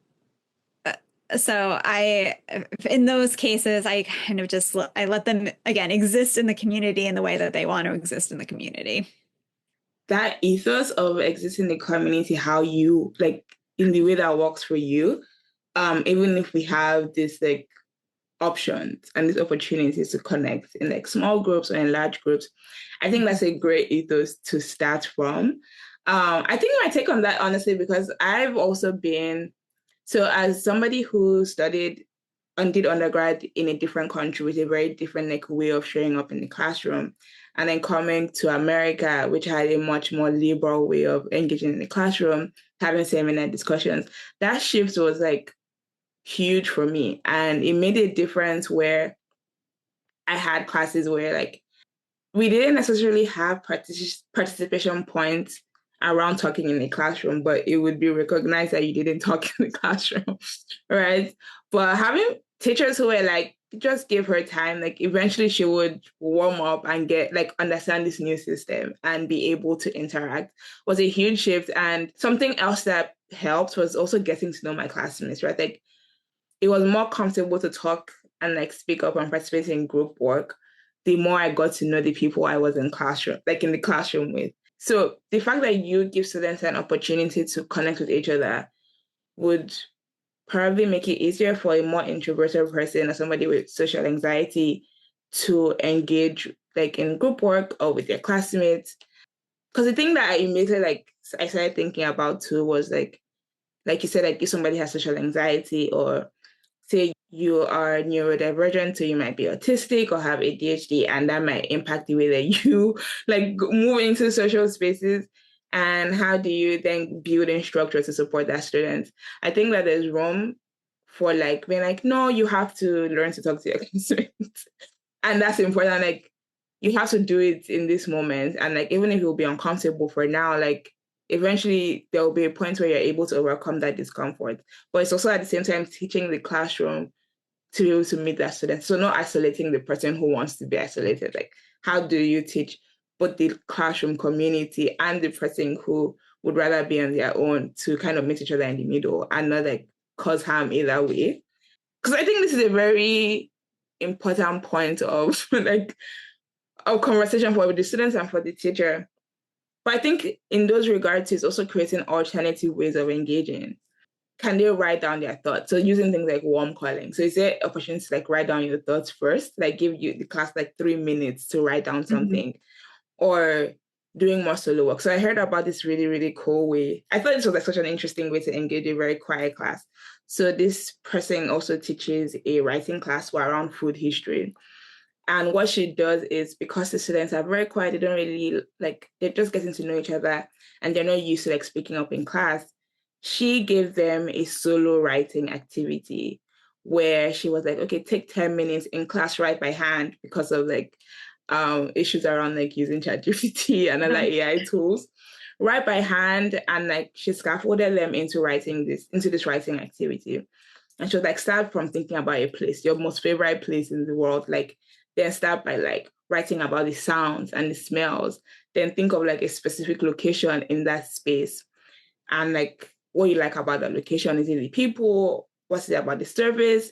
so in those cases, I kind of just I let them again exist in the community in the way that they want to exist in the community. That ethos of existing in the community, how you like in the way that works for you, even if we have this like options and these opportunities to connect in like small groups or in large groups, I think that's a great ethos to start from. I think my take on that, honestly, because I've also been, so as somebody who studied and did undergrad in a different country with a very different like way of showing up in the classroom, and then coming to America, which had a much more liberal way of engaging in the classroom, having seminar discussions, that shift was like huge for me. And it made a difference where I had classes where like we didn't necessarily have participation points around talking in the classroom, but it would be recognized that you didn't talk in the classroom, right? But having teachers who were like, just give her time, like eventually she would warm up and get like understand this new system and be able to interact was a huge shift. And something else that helped was also getting to know my classmates, right? Like it was more comfortable to talk and like speak up and participate in group work the more I got to know the people I was in classroom, like in the classroom with. So the fact that you give students an opportunity to connect with each other would probably make it easier for a more introverted person or somebody with social anxiety to engage like in group work or with their classmates. Because the thing that I immediately like I started thinking about too was like you said, like if somebody has social anxiety or say you are neurodivergent, so you might be autistic or have ADHD, and that might impact the way that you like move into social spaces. And how do you then build in structure to support that student? I think that there's room for like being like, no, you have to learn to talk to your classmates. And that's important. Like you have to do it in this moment. And like even if it will be uncomfortable for now, like eventually there will be a point where you're able to overcome that discomfort. But it's also at the same time teaching the classroom to be able to meet that student. So not isolating the person who wants to be isolated. Like how do you teach both the classroom community and the person who would rather be on their own to kind of meet each other in the middle and not like cause harm either way? Because I think this is a very important point of like of conversation for the students and for the teacher. But I think in those regards, it's also creating alternative ways of engaging. Can they write down their thoughts? So using things like warm calling. So is there opportunity to like write down your thoughts first, like give you the class like 3 minutes to write down something, or doing more solo work? So I heard about this really, really cool way. I thought this was like such an interesting way to engage a very quiet class. So this person also teaches a writing class for around food history. And what she does is because the students are very quiet, they don't really like, they're just getting to know each other and they're not used to like speaking up in class. She gave them a solo writing activity where she was like, okay, take 10 minutes in class, write by hand because of like issues around like using ChatGPT and other AI tools. Write by hand, and like she scaffolded them into this writing activity. And she was like, start from thinking about a place, your most favorite place in the world. Like, then start by like writing about the sounds and the smells. Then think of like a specific location in that space. And like what you like about the location. Is it the people? What's it about the service?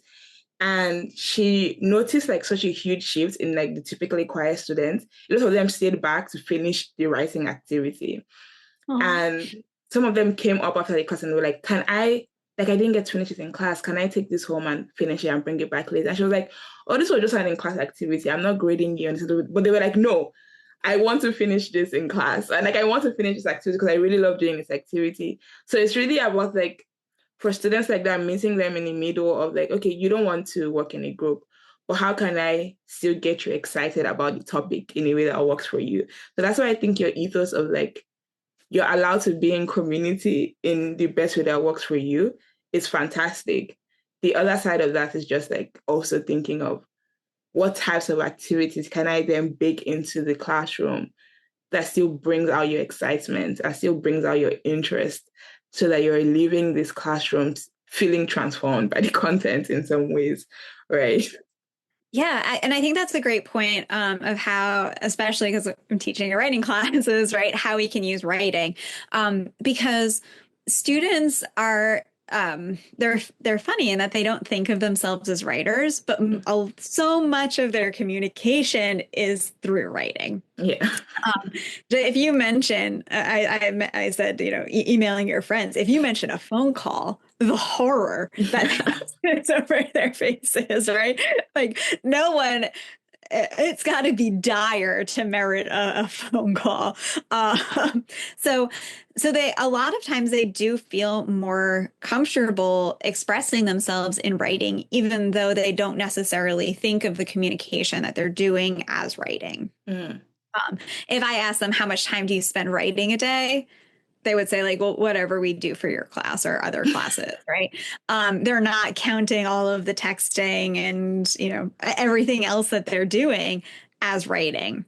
And she noticed like such a huge shift in like the typically quiet students. A lot of them stayed back to finish the writing activity. And some of them came up after the class and they were like, can I, like, I didn't get to finish it in class. Can I take this home and finish it and bring it back later? And she was like, oh, this was just an in-class activity. I'm not grading you. But they were like, no, I want to finish this in class. And like, I want to finish this activity because I really love doing this activity. So it's really about like, for students like that, meeting them in the middle of like, okay, you don't want to work in a group, but how can I still get you excited about the topic in a way that works for you? So that's why I think your ethos of like, you're allowed to be in community in the best way that works for you is fantastic. The other side of that is just like also thinking of what types of activities can I then bake into the classroom that still brings out your excitement, that still brings out your interest, so that you're leaving these classrooms feeling transformed by the content in some ways, right? Yeah, and I think that's a great point of how, especially because I'm teaching a writing classes, right? How we can use writing, because students are they're funny in that they don't think of themselves as writers, but so much of their communication is through writing. Yeah. If you mention, I said, emailing your friends, if you mention a phone call, the horror that is over their faces, right? Like no one, it's got to be dire to merit a phone call. So, so they, a lot of times they do feel more comfortable expressing themselves in writing, even though they don't necessarily think of the communication that they're doing as writing. Mm. If I ask them how much time do you spend writing a day, they would say like, well, whatever we do for your class or other classes, right? They're not counting all of the texting and, everything else that they're doing as writing.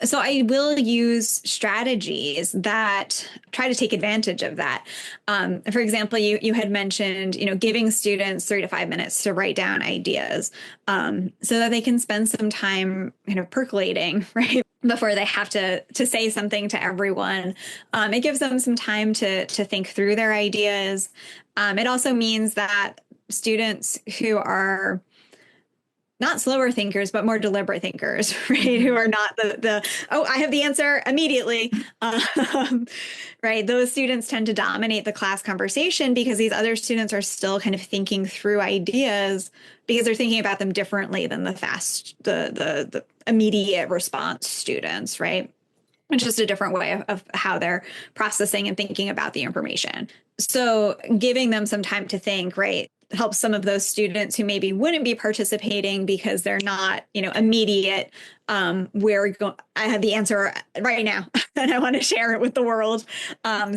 So I will use strategies that try to take advantage of that. For example, you had mentioned, giving students 3 to 5 minutes to write down ideas, so that they can spend some time kind of percolating, right? Before they have to say something to everyone. It gives them some time to think through their ideas. It also means that students who are not slower thinkers, but more deliberate thinkers, right? Mm-hmm. Who are not oh, I have the answer immediately. Right. Those students tend to dominate the class conversation because these other students are still kind of thinking through ideas because they're thinking about them differently than the immediate response students, right? It's just a different way of how they're processing and thinking about the information. So giving them some time to think, right, helps some of those students who maybe wouldn't be participating because they're not, immediate. I have the answer right now and I want to share it with the world,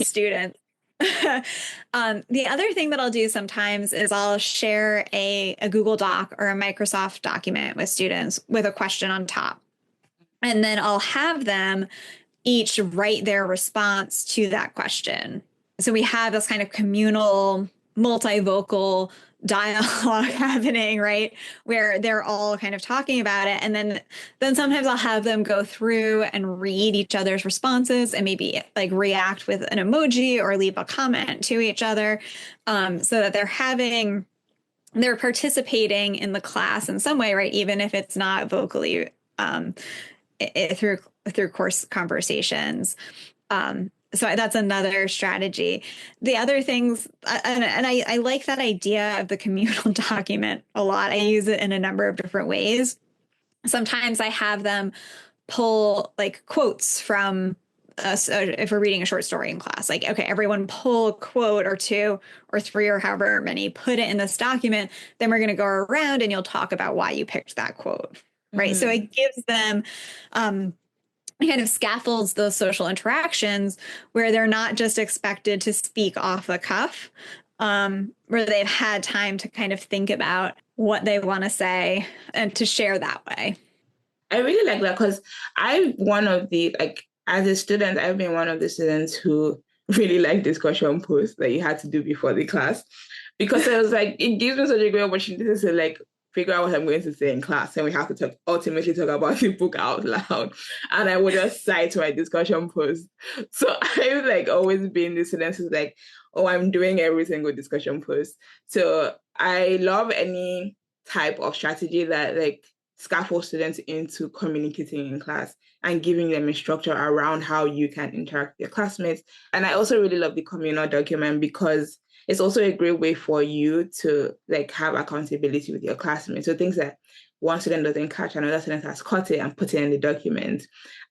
students. The other thing that I'll do sometimes is I'll share a Google Doc or a Microsoft document with students with a question on top. And then I'll have them each write their response to that question. So we have this kind of communal, multivocal dialogue happening, right? Where they're all kind of talking about it. And then sometimes I'll have them go through and read each other's responses and maybe like react with an emoji or leave a comment to each other, so that they're participating in the class in some way, right? Even if it's not vocally, through course conversations. So that's another strategy. The other things, and I like that idea of the communal document a lot. I use it in a number of different ways. Sometimes I have them pull like quotes from us if we're reading a short story in class. Like, okay, everyone pull a quote or two or three or however many, put it in this document. Then we're going to go around and you'll talk about why you picked that quote. Right. Mm-hmm. So it gives them, kind of scaffolds those social interactions where they're not just expected to speak off the cuff, where they've had time to kind of think about what they want to say and to share that way. I really like that because as a student, I've been one of the students who really like discussion posts that you had to do before the class, because it was like, it gives me such a great opportunity to like figure out what I'm going to say in class, and we have to ultimately talk about the book out loud. And I would just cite my discussion post. So I've like always been the student who's like, oh, I'm doing every single discussion post. So I love any type of strategy that like scaffold students into communicating in class and giving them a structure around how you can interact with your classmates. And I also really love the communal document because it's also a great way for you to like have accountability with your classmates. So things that one student doesn't catch, another student has caught it and put it in the document.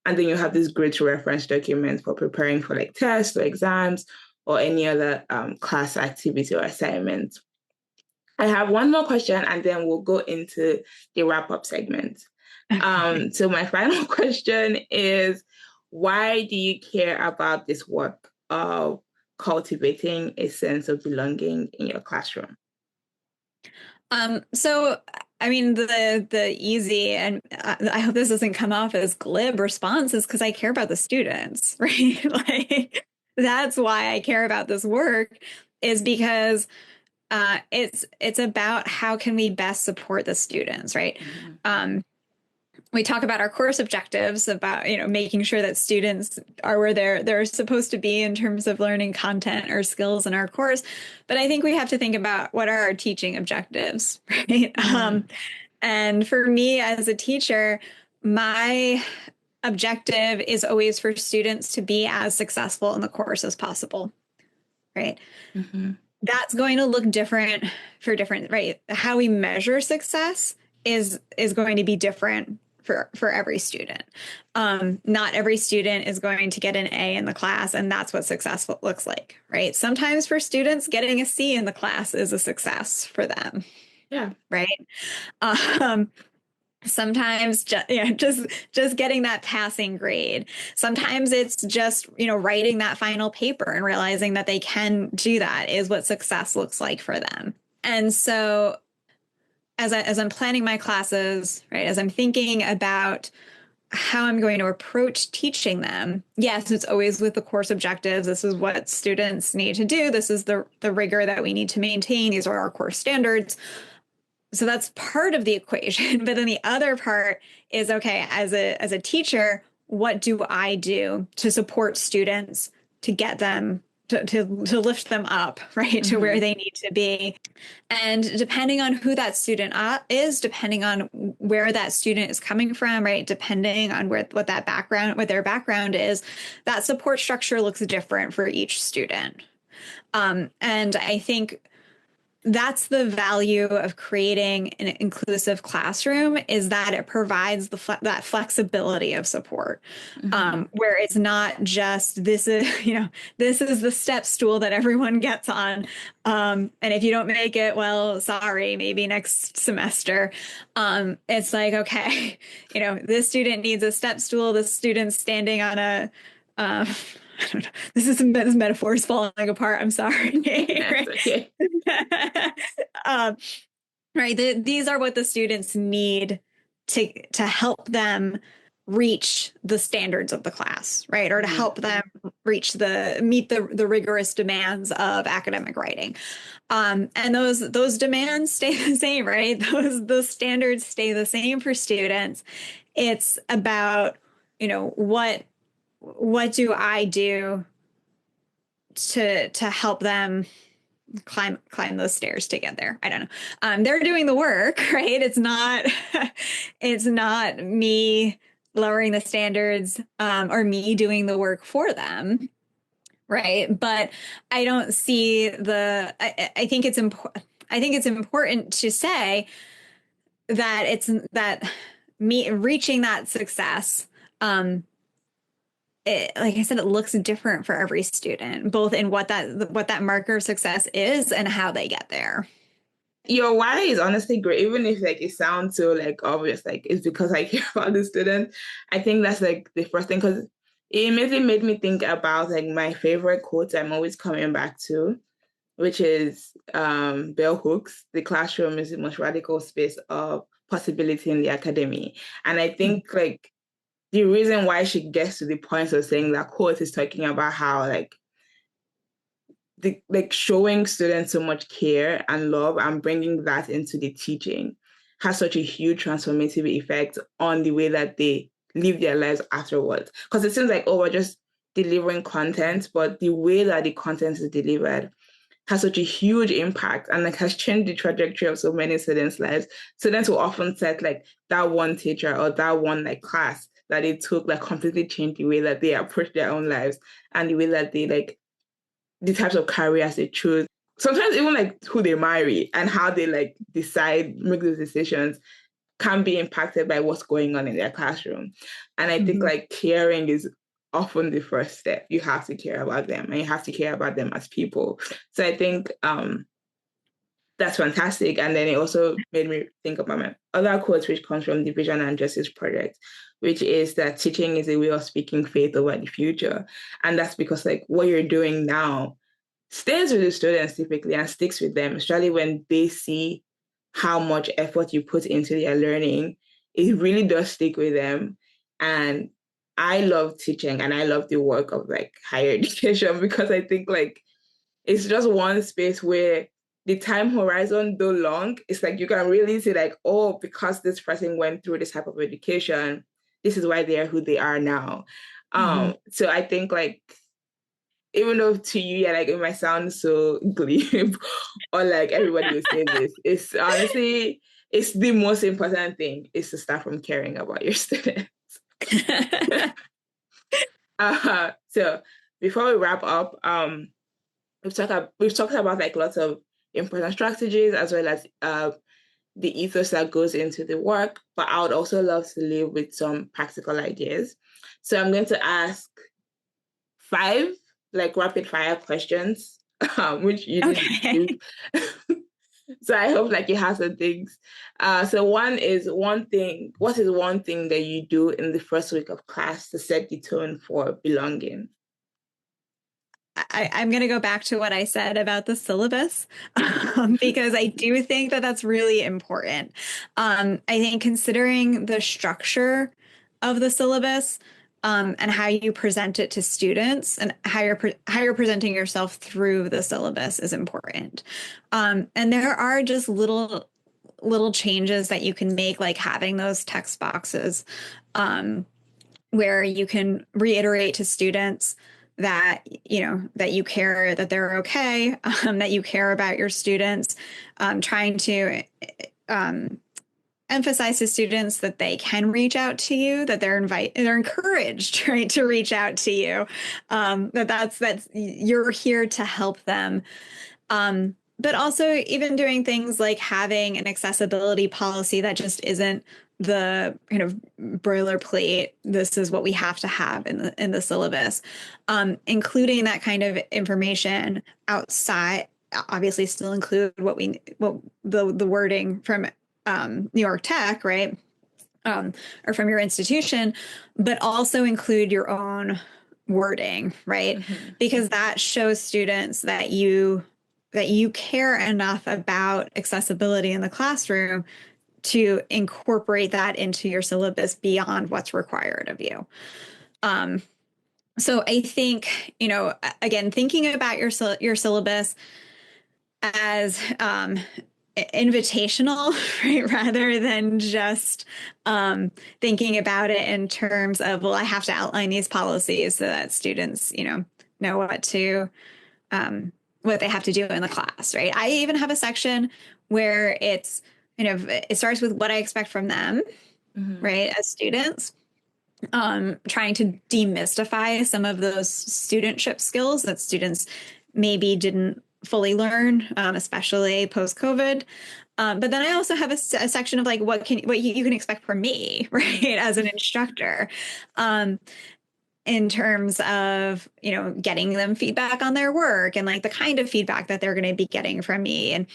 And then you have this great reference document for preparing for like tests or exams or any other class activity or assignment. I have one more question and then we'll go into the wrap-up segment. So my final question is, why do you care about this work of cultivating a sense of belonging in your classroom? So, I mean, the easy, and I hope this doesn't come off as glib response, is because I care about the students, right? Like, that's why I care about this work, is because it's about how can we best support the students, right? Mhm. We talk about our course objectives, about making sure that students are where they're supposed to be in terms of learning content or skills in our course. But I think we have to think about what are our teaching objectives, right? Mhm. And for me as a teacher, my objective is always for students to be as successful in the course as possible, right? Mhm. That's going to look different for different, right? How we measure success is going to be different for every student. Not every student is going to get an A in the class, and that's what success looks like, right? Sometimes for students, getting a C in the class is a success for them, Yeah. right? Um, Sometimes just getting that passing grade. Sometimes it's just writing that final paper and realizing that they can do that is what success looks like for them. And so as I'm planning my classes, right, as I'm thinking about how I'm going to approach teaching them, yes, it's always with the course objectives. This is what students need to do. This is the rigor that we need to maintain. These are our course standards. So that's part of the equation. But then the other part is, okay, as a teacher, what do I do to support students to get them to lift them up, right, to where Mhm. they need to be? And depending on who that student is, depending on where that student is coming from, right, depending on what their background is, that support structure looks different for each student. And I think that's the value of creating an inclusive classroom, is that it provides that flexibility of support, Mhm. where it's not just this is the step stool that everyone gets on, and if you don't make it, well, sorry, maybe next semester. It's like, okay, this student needs a step stool, this student's standing on a I don't know. This metaphor is falling apart. I'm sorry. That's okay. um, right. These are what the students need to help them reach the standards of the class, right? Or to Mhm. help them meet the rigorous demands of academic writing. And those demands stay the same, right? Those standards stay the same for students. It's about, what do I do to help them climb those stairs to get there. I don't know. They're doing the work, right? It's not me lowering the standards, or me doing the work for them, right? But I don't see I think it's important. I think it's important to say that it's that me reaching that success. Like I said, it looks different for every student, both in what that marker of success is and how they get there. Your why is honestly great, even if like it sounds so like obvious, like it's because I care about the student. I think that's like the first thing, because it immediately made me think about like my favorite quote I'm always coming back to, which is Bell Hooks, "The classroom is the most radical space of possibility in the academy." And I think like the reason why she gets to the point of saying that quote is talking about how like showing students so much care and love and bringing that into the teaching has such a huge transformative effect on the way that they live their lives afterwards. Because it seems like, oh, we're just delivering content, but the way that the content is delivered has such a huge impact and like has changed the trajectory of so many students' lives. Students will often set like that one teacher or that one like class that it took like completely changed the way that they approach their own lives and the way that they like the types of careers they choose. Sometimes even like who they marry and how they like decide, make those decisions can be impacted by what's going on in their classroom. And I think Mhm. like caring is often the first step. You have to care about them and you have to care about them as people. So I think that's fantastic. And then it also made me think about my other quote, which comes from the Vision and Justice Project, which is that teaching is a way of speaking faith over the future. And that's because like what you're doing now stays with the students typically and sticks with them, especially when they see how much effort you put into their learning. It really does stick with them. And I love teaching and I love the work of like higher education because I think like it's just one space where the time horizon, though long, it's like you can really see like, oh, because this person went through this type of education, this is why they are who they are now. So I think like even though to you, yeah, like it might sound so glib or like everybody will say this, it's honestly it's the most important thing is to start from caring about your students. So before we wrap up, we've talked about like lots of important strategies as well as the ethos that goes into the work, but I would also love to leave with some practical ideas. So I'm going to ask 5 like rapid fire questions, which you didn't do. So I hope like you have some things. So one is one thing. What is one thing that you do in the first week of class to set the tone for belonging? I'm going to go back to what I said about the syllabus because I do think that that's really important. I think considering the structure of the syllabus and how you present it to students and how you're presenting yourself through the syllabus is important. And there are just little changes that you can make, like having those text boxes where you can reiterate to students that that you care, that they're okay, that you care about your students, trying to emphasize to students that they can reach out to you, that they're encouraged, right, to reach out to you, that's you're here to help them. But also even doing things like having an accessibility policy that just isn't the kind of boilerplate, this is what we have to have in the syllabus, including that kind of information outside, obviously still include what the wording from New York Tech, right? Or from your institution, but also include your own wording, right? Mm-hmm. Because that shows students that you care enough about accessibility in the classroom to incorporate that into your syllabus beyond what's required of you. So I think, again, thinking about your syllabus as invitational, right, rather than just thinking about it in terms of, well, I have to outline these policies so that students, know what they have to do in the class, right? I even have a section where it's it starts with what I expect from them, right, as students, trying to demystify some of those studentship skills that students maybe didn't fully learn, especially post-COVID. But then I also have a section of like what you can expect from me, right, as an instructor. In terms of, getting them feedback on their work and like the kind of feedback that they're going to be getting from me and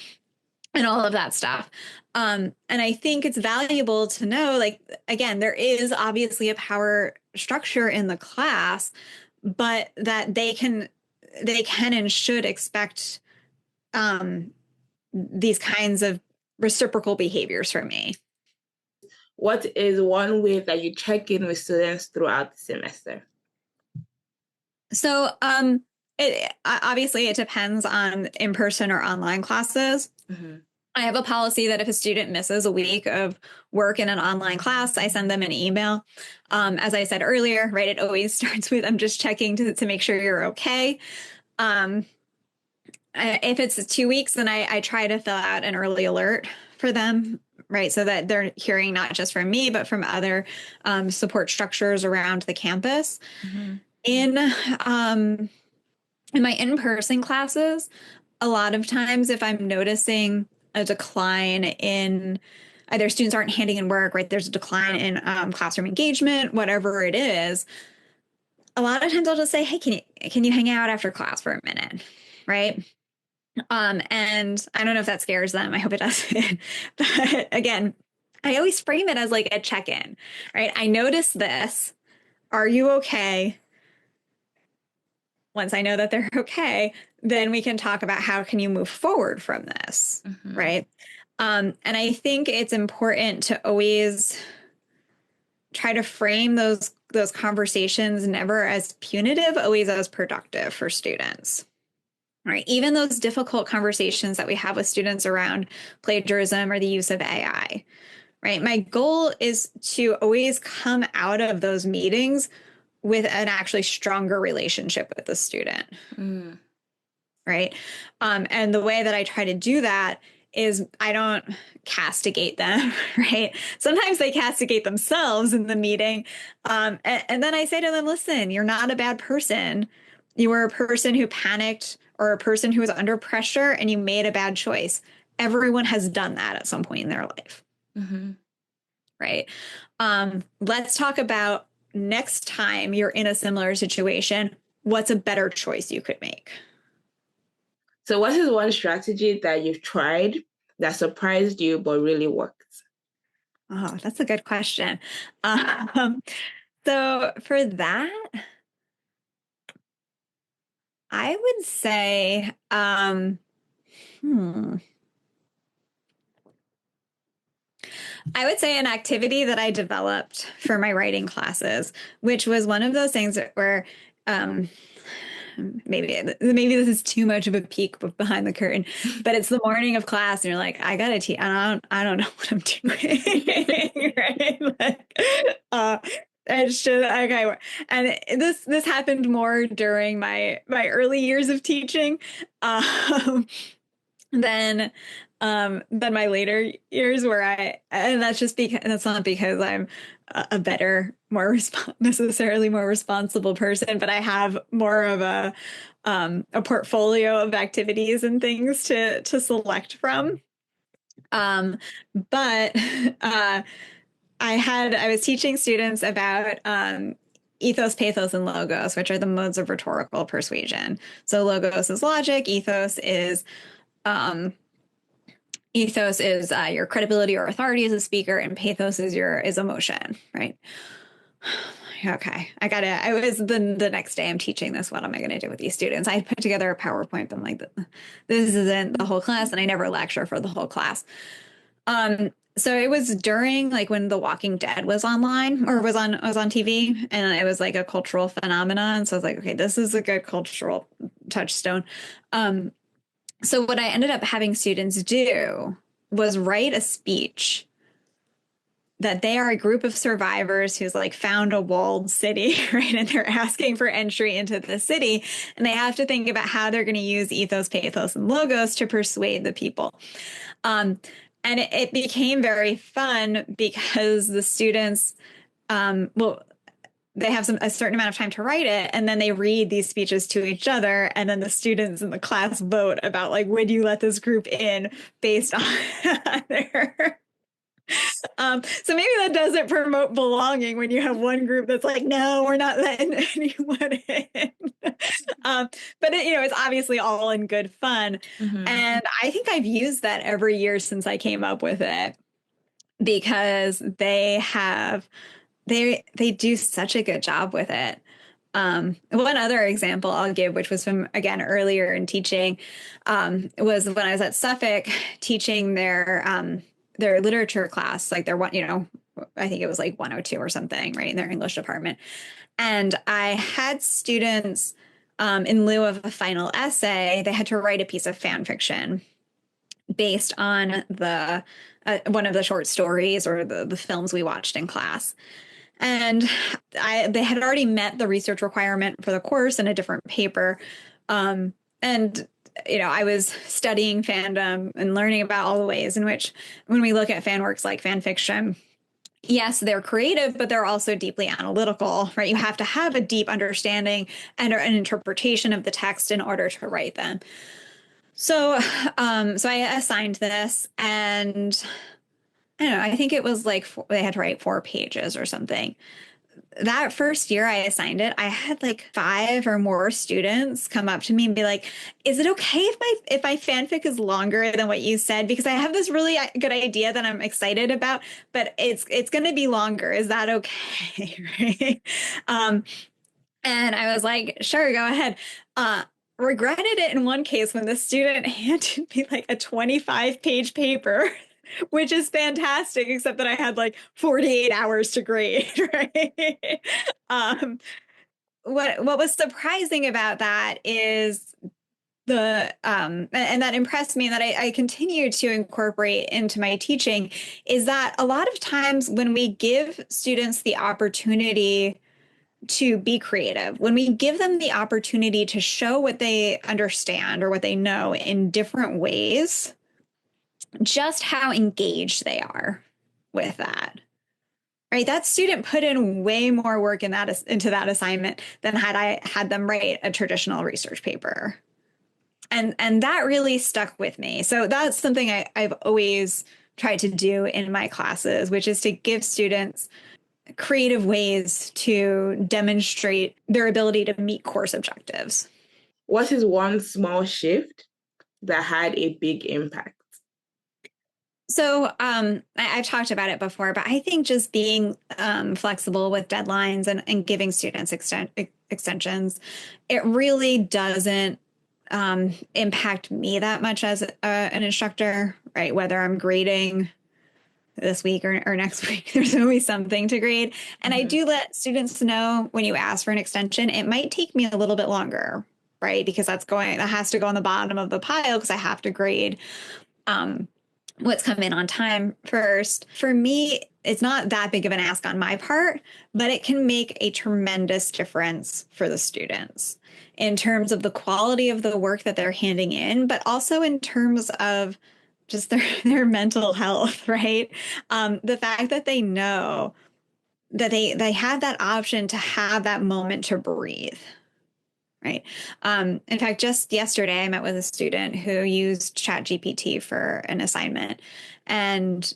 all of that stuff. And I think it's valuable to know, like, again, there is obviously a power structure in the class, but that they can and should expect these kinds of reciprocal behaviors from me. What is one way that you check in with students throughout the semester? So, obviously it depends on in-person or online classes. Mm-hmm. I have a policy that if a student misses a week of work in an online class, I send them an email. As I said earlier, right, it always starts with, I'm just checking to make sure you're okay. If it's 2 weeks, then I try to fill out an early alert for them, right, so that they're hearing not just from me, but from other support structures around the campus. Mm-hmm. In my in-person classes, a lot of times if I'm noticing a decline in either students aren't handing in work, right, there's a decline in classroom engagement, whatever it is, a lot of times I'll just say, hey, can you hang out after class for a minute, right? And I don't know if that scares them. I hope it doesn't. But again, I always frame it as like a check-in, right? I noticed this. Are you okay? Once I know that they're okay, then we can talk about how can you move forward from this, right? And I think it's important to always try to frame those those conversations never as punitive, always as productive for students. Right. Even those difficult conversations that we have with students around plagiarism or the use of AI, right? My goal is to always come out of those meetings with an actually stronger relationship with the student. Mm. Right. And the way that I try to do that is I don't castigate them, right? Sometimes they castigate themselves in the meeting. And then I say to them, listen, you're not a bad person. You were a person who panicked or a person who was under pressure and you made a bad choice. Everyone has done that at some point in their life. Mm-hmm. Right. Let's talk about next time you're in a similar situation. What's a better choice you could make? So what is one strategy that you've tried that surprised you but really worked? Oh, that's a good question. Um, so for that, I would say, I would say an activity that I developed for my writing classes, which was one of those things where, um, maybe this is too much of a peek behind the curtain, but it's the morning of class and you're like, I gotta teach. I don't know what I'm doing. Right? Like, it's just okay. And this happened more during my early years of teaching, than than my later years where and that's just because that's not because I'm a better, necessarily more responsible person, but I have more of a portfolio of activities and things to select from. But I was teaching students about ethos, pathos, and logos, which are the modes of rhetorical persuasion. So logos is logic, um, ethos is your credibility or authority as a speaker, and pathos is your emotion, right? Okay, I was the next day I'm teaching this. What am I going to do with these students? I put together a PowerPoint. I'm like, this isn't the whole class, and I never lecture for the whole class. So it was during like when The Walking Dead was online or was on TV, and it was like a cultural phenomenon. So I was like, okay, this is a good cultural touchstone. So what I ended up having students do was write a speech that they are a group of survivors who's like found a walled city, right? And they're asking for entry into the city. And they have to think about how they're going to use ethos, pathos, and logos to persuade the people. And it became very fun because the students, they have a certain amount of time to write it, and then they read these speeches to each other, and then the students in the class vote about like, would you let this group in based on their so maybe that doesn't promote belonging when you have one group that's like, no, we're not letting anyone in. But it's obviously all in good fun. Mm-hmm. And I think I've used that every year since I came up with it because they do such a good job with it. One other example I'll give, which was from, again, earlier in teaching, was when I was at Suffolk teaching their literature class, like I think it was like 102 or something, right, in their English department. And I had students, in lieu of a final essay, they had to write a piece of fan fiction based on one of the short stories or the films we watched in class. And they had already met the research requirement for the course in a different paper. And I was studying fandom and learning about all the ways in which, when we look at fan works like fan fiction, yes, they're creative, but they're also deeply analytical, right? You have to have a deep understanding and an interpretation of the text in order to write them. So I assigned this, and I don't know, I think it was like they had to write 4 pages or something. That first year I assigned it, I had like 5 or more students come up to me and be like, is it okay if my fanfic is longer than what you said? Because I have this really good idea that I'm excited about, but it's going to be longer. Is that okay? Right? And I was like, sure, go ahead. Regretted it in one case when the student handed me like a 25-page paper which is fantastic, except that I had like 48 hours to grade, right? Um, what was surprising about that is and that impressed me, and that I continue to incorporate into my teaching, is that a lot of times when we give students the opportunity to be creative, when we give them the opportunity to show what they understand or what they know in different ways, just how engaged they are with that. Right, that student put in way more work into that assignment than had I had them write a traditional research paper. And that really stuck with me. So that's something I've always tried to do in my classes, which is to give students creative ways to demonstrate their ability to meet course objectives. What is one small shift that had a big impact? So I've talked about it before, but I think just being flexible with deadlines and giving students extensions, it really doesn't impact me that much as an instructor, right? Whether I'm grading this week or next week, there's always something to grade. And I do let students know when you ask for an extension, it might take me a little bit longer, right? Because that has to go on the bottom of the pile because I have to grade what's come in on time first. For me, it's not that big of an ask on my part, but it can make a tremendous difference for the students in terms of the quality of the work that they're handing in, but also in terms of just their mental health, right? The fact that they know that they have that option to have that moment to breathe. Right. In fact, just yesterday, I met with a student who used ChatGPT for an assignment. And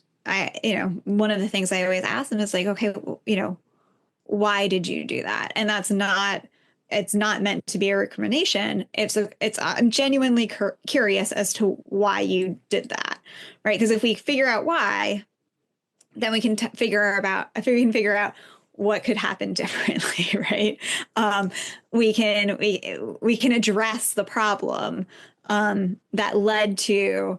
one of the things I always ask them is like, okay, why did you do that? And it's not meant to be a recrimination. I'm genuinely curious as to why you did that. Right. Because if we figure out why, then we can figure out what could happen differently, right? We can address the problem that led to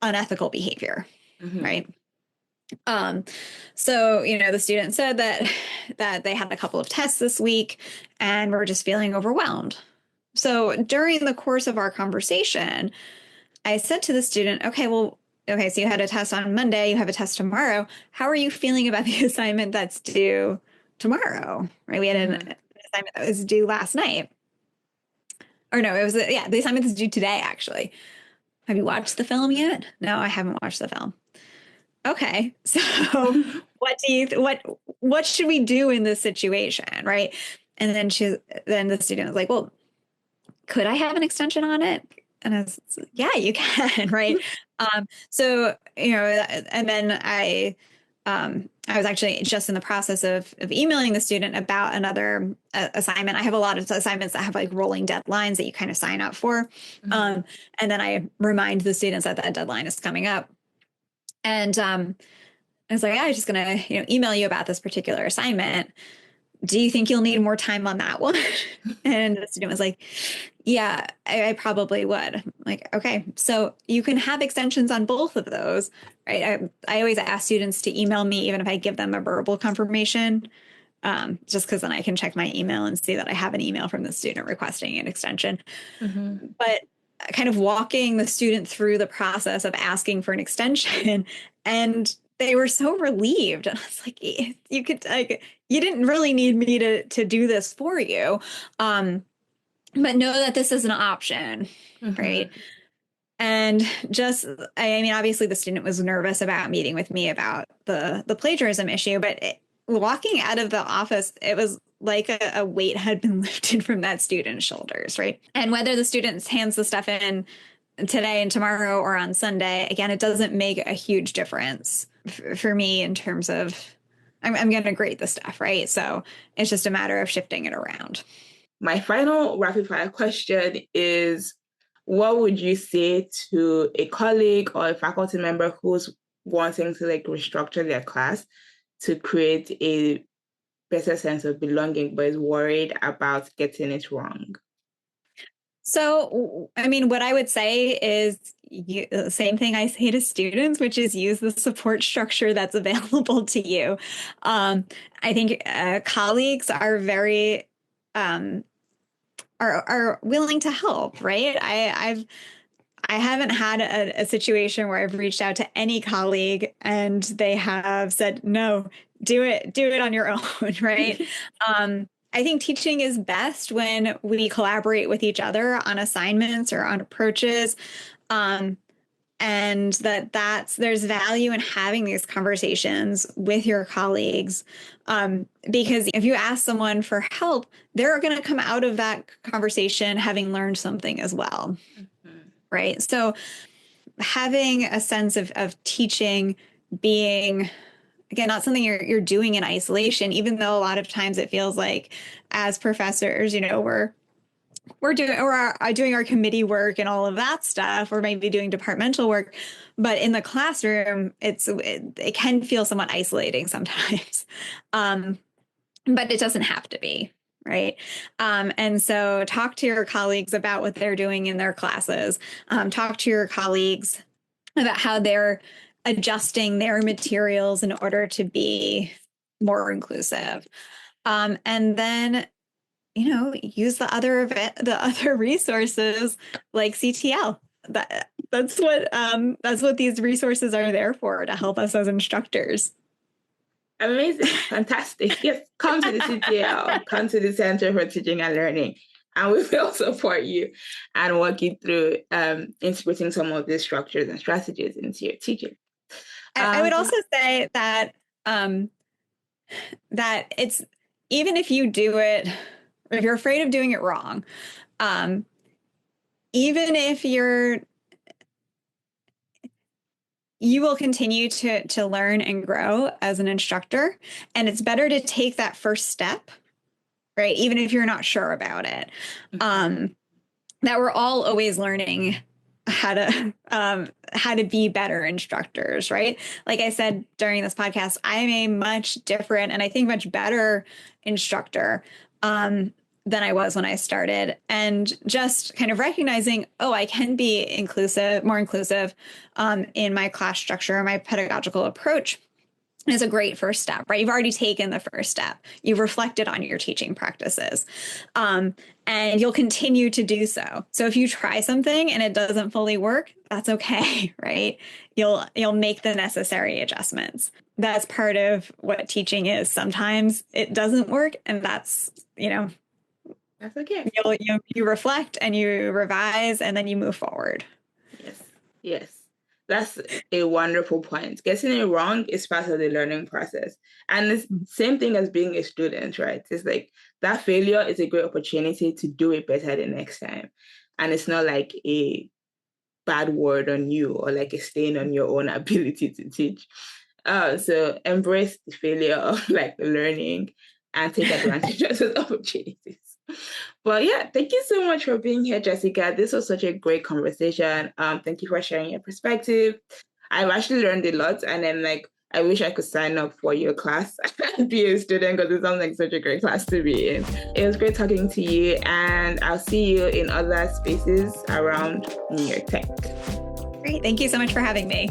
unethical behavior, right? So the student said that they had a couple of tests this week and were just feeling overwhelmed. So during the course of our conversation, I said to the student, okay, so you had a test on Monday, you have a test tomorrow. How are you feeling about the assignment that's due tomorrow? Right? We had an assignment that was due last night. Or no, the assignment is due today, actually. Have you watched the film yet? No, I haven't watched the film. Okay, so what should we do in this situation, right? And then the student was like, well, could I have an extension on it? And I was, yeah, you can, right? So, and then I was actually just in the process of emailing the student about another assignment. I have a lot of assignments that have like rolling deadlines that you kind of sign up for. And then I remind the students that deadline is coming up. And I was like, I'm just going to, email you about this particular assignment. Do you think you'll need more time on that one? And the student was like, yeah, I probably would. I'm like, okay, so you can have extensions on both of those, right? I always ask students to email me, even if I give them a verbal confirmation, just because then I can check my email and see that I have an email from the student requesting an extension. But kind of walking the student through the process of asking for an extension, and they were so relieved. And I was like, you didn't really need me to do this for you. But know that this is an option, right? And obviously the student was nervous about meeting with me about the plagiarism issue, but walking out of the office, it was like a weight had been lifted from that student's shoulders, right? And whether the student hands the stuff in today and tomorrow or on Sunday, again, it doesn't make a huge difference for me in terms of I'm going to grade the stuff, right? So it's just a matter of shifting it around. My final rapid fire question is, what would you say to a colleague or a faculty member who's wanting to restructure their class to create a better sense of belonging, but is worried about getting it wrong? So, I mean, what I would say is the same thing I say to students, which is use the support structure that's available to you. Um, I think colleagues are very are willing to help, right? I haven't had a situation where I've reached out to any colleague and they have said, no, do it on your own, right? I think teaching is best when we collaborate with each other on assignments or on approaches. Um, and there's value in having these conversations with your colleagues. Because if you ask someone for help, they're going to come out of that conversation having learned something as well. Mhm. Right. So having a sense of teaching being, again, not something you're doing in isolation, even though a lot of times it feels like as professors, we're doing our committee work and all of that stuff, or maybe doing departmental work. But in the classroom, it can feel somewhat isolating sometimes. But it doesn't have to be, right? And so talk to your colleagues about what they're doing in their classes. Talk to your colleagues about how they're adjusting their materials in order to be more inclusive. And then, use the other resources like CTL. That's what these resources are there for, to help us as instructors. Amazing. Fantastic. Yes, come to the CTL, come to the Center for Teaching and Learning, and we will support you and walk you through integrating some of these structures and strategies into your teaching. I would also say that that it's, even if you do it, if you're afraid of doing it wrong, even if you will continue to learn and grow as an instructor, and it's better to take that first step, right? Even if you're not sure about it. That we're all always learning how to be better instructors, right? Like I said during this podcast, I'm a much different and I think much better instructor than I was when I started. And just kind of recognizing, oh, I can be more inclusive in my class structure, my pedagogical approach is a great first step, right? You've already taken the first step. You've reflected on your teaching practices, and you'll continue to do so. So if you try something and it doesn't fully work, that's okay, right? You'll make the necessary adjustments. That's part of what teaching is. Sometimes it doesn't work, and that's okay. You reflect and you revise, and then you move forward. Yes. That's a wonderful point. Getting it wrong is part of the learning process. And it's the same thing as being a student, right? It's like that failure is a great opportunity to do it better the next time. And it's not like a bad word on you or like a stain on your own ability to teach. So embrace the failure of like the learning and take advantage of those opportunities. But yeah, thank you so much for being here, Jessica. This was such a great conversation. Thank you for sharing your perspective. I've actually learned a lot, and then I wish I could sign up for your class and be a student, because it sounds like such a great class to be in. It was great talking to you, and I'll see you in other spaces around New York Tech. Great. Thank you so much for having me.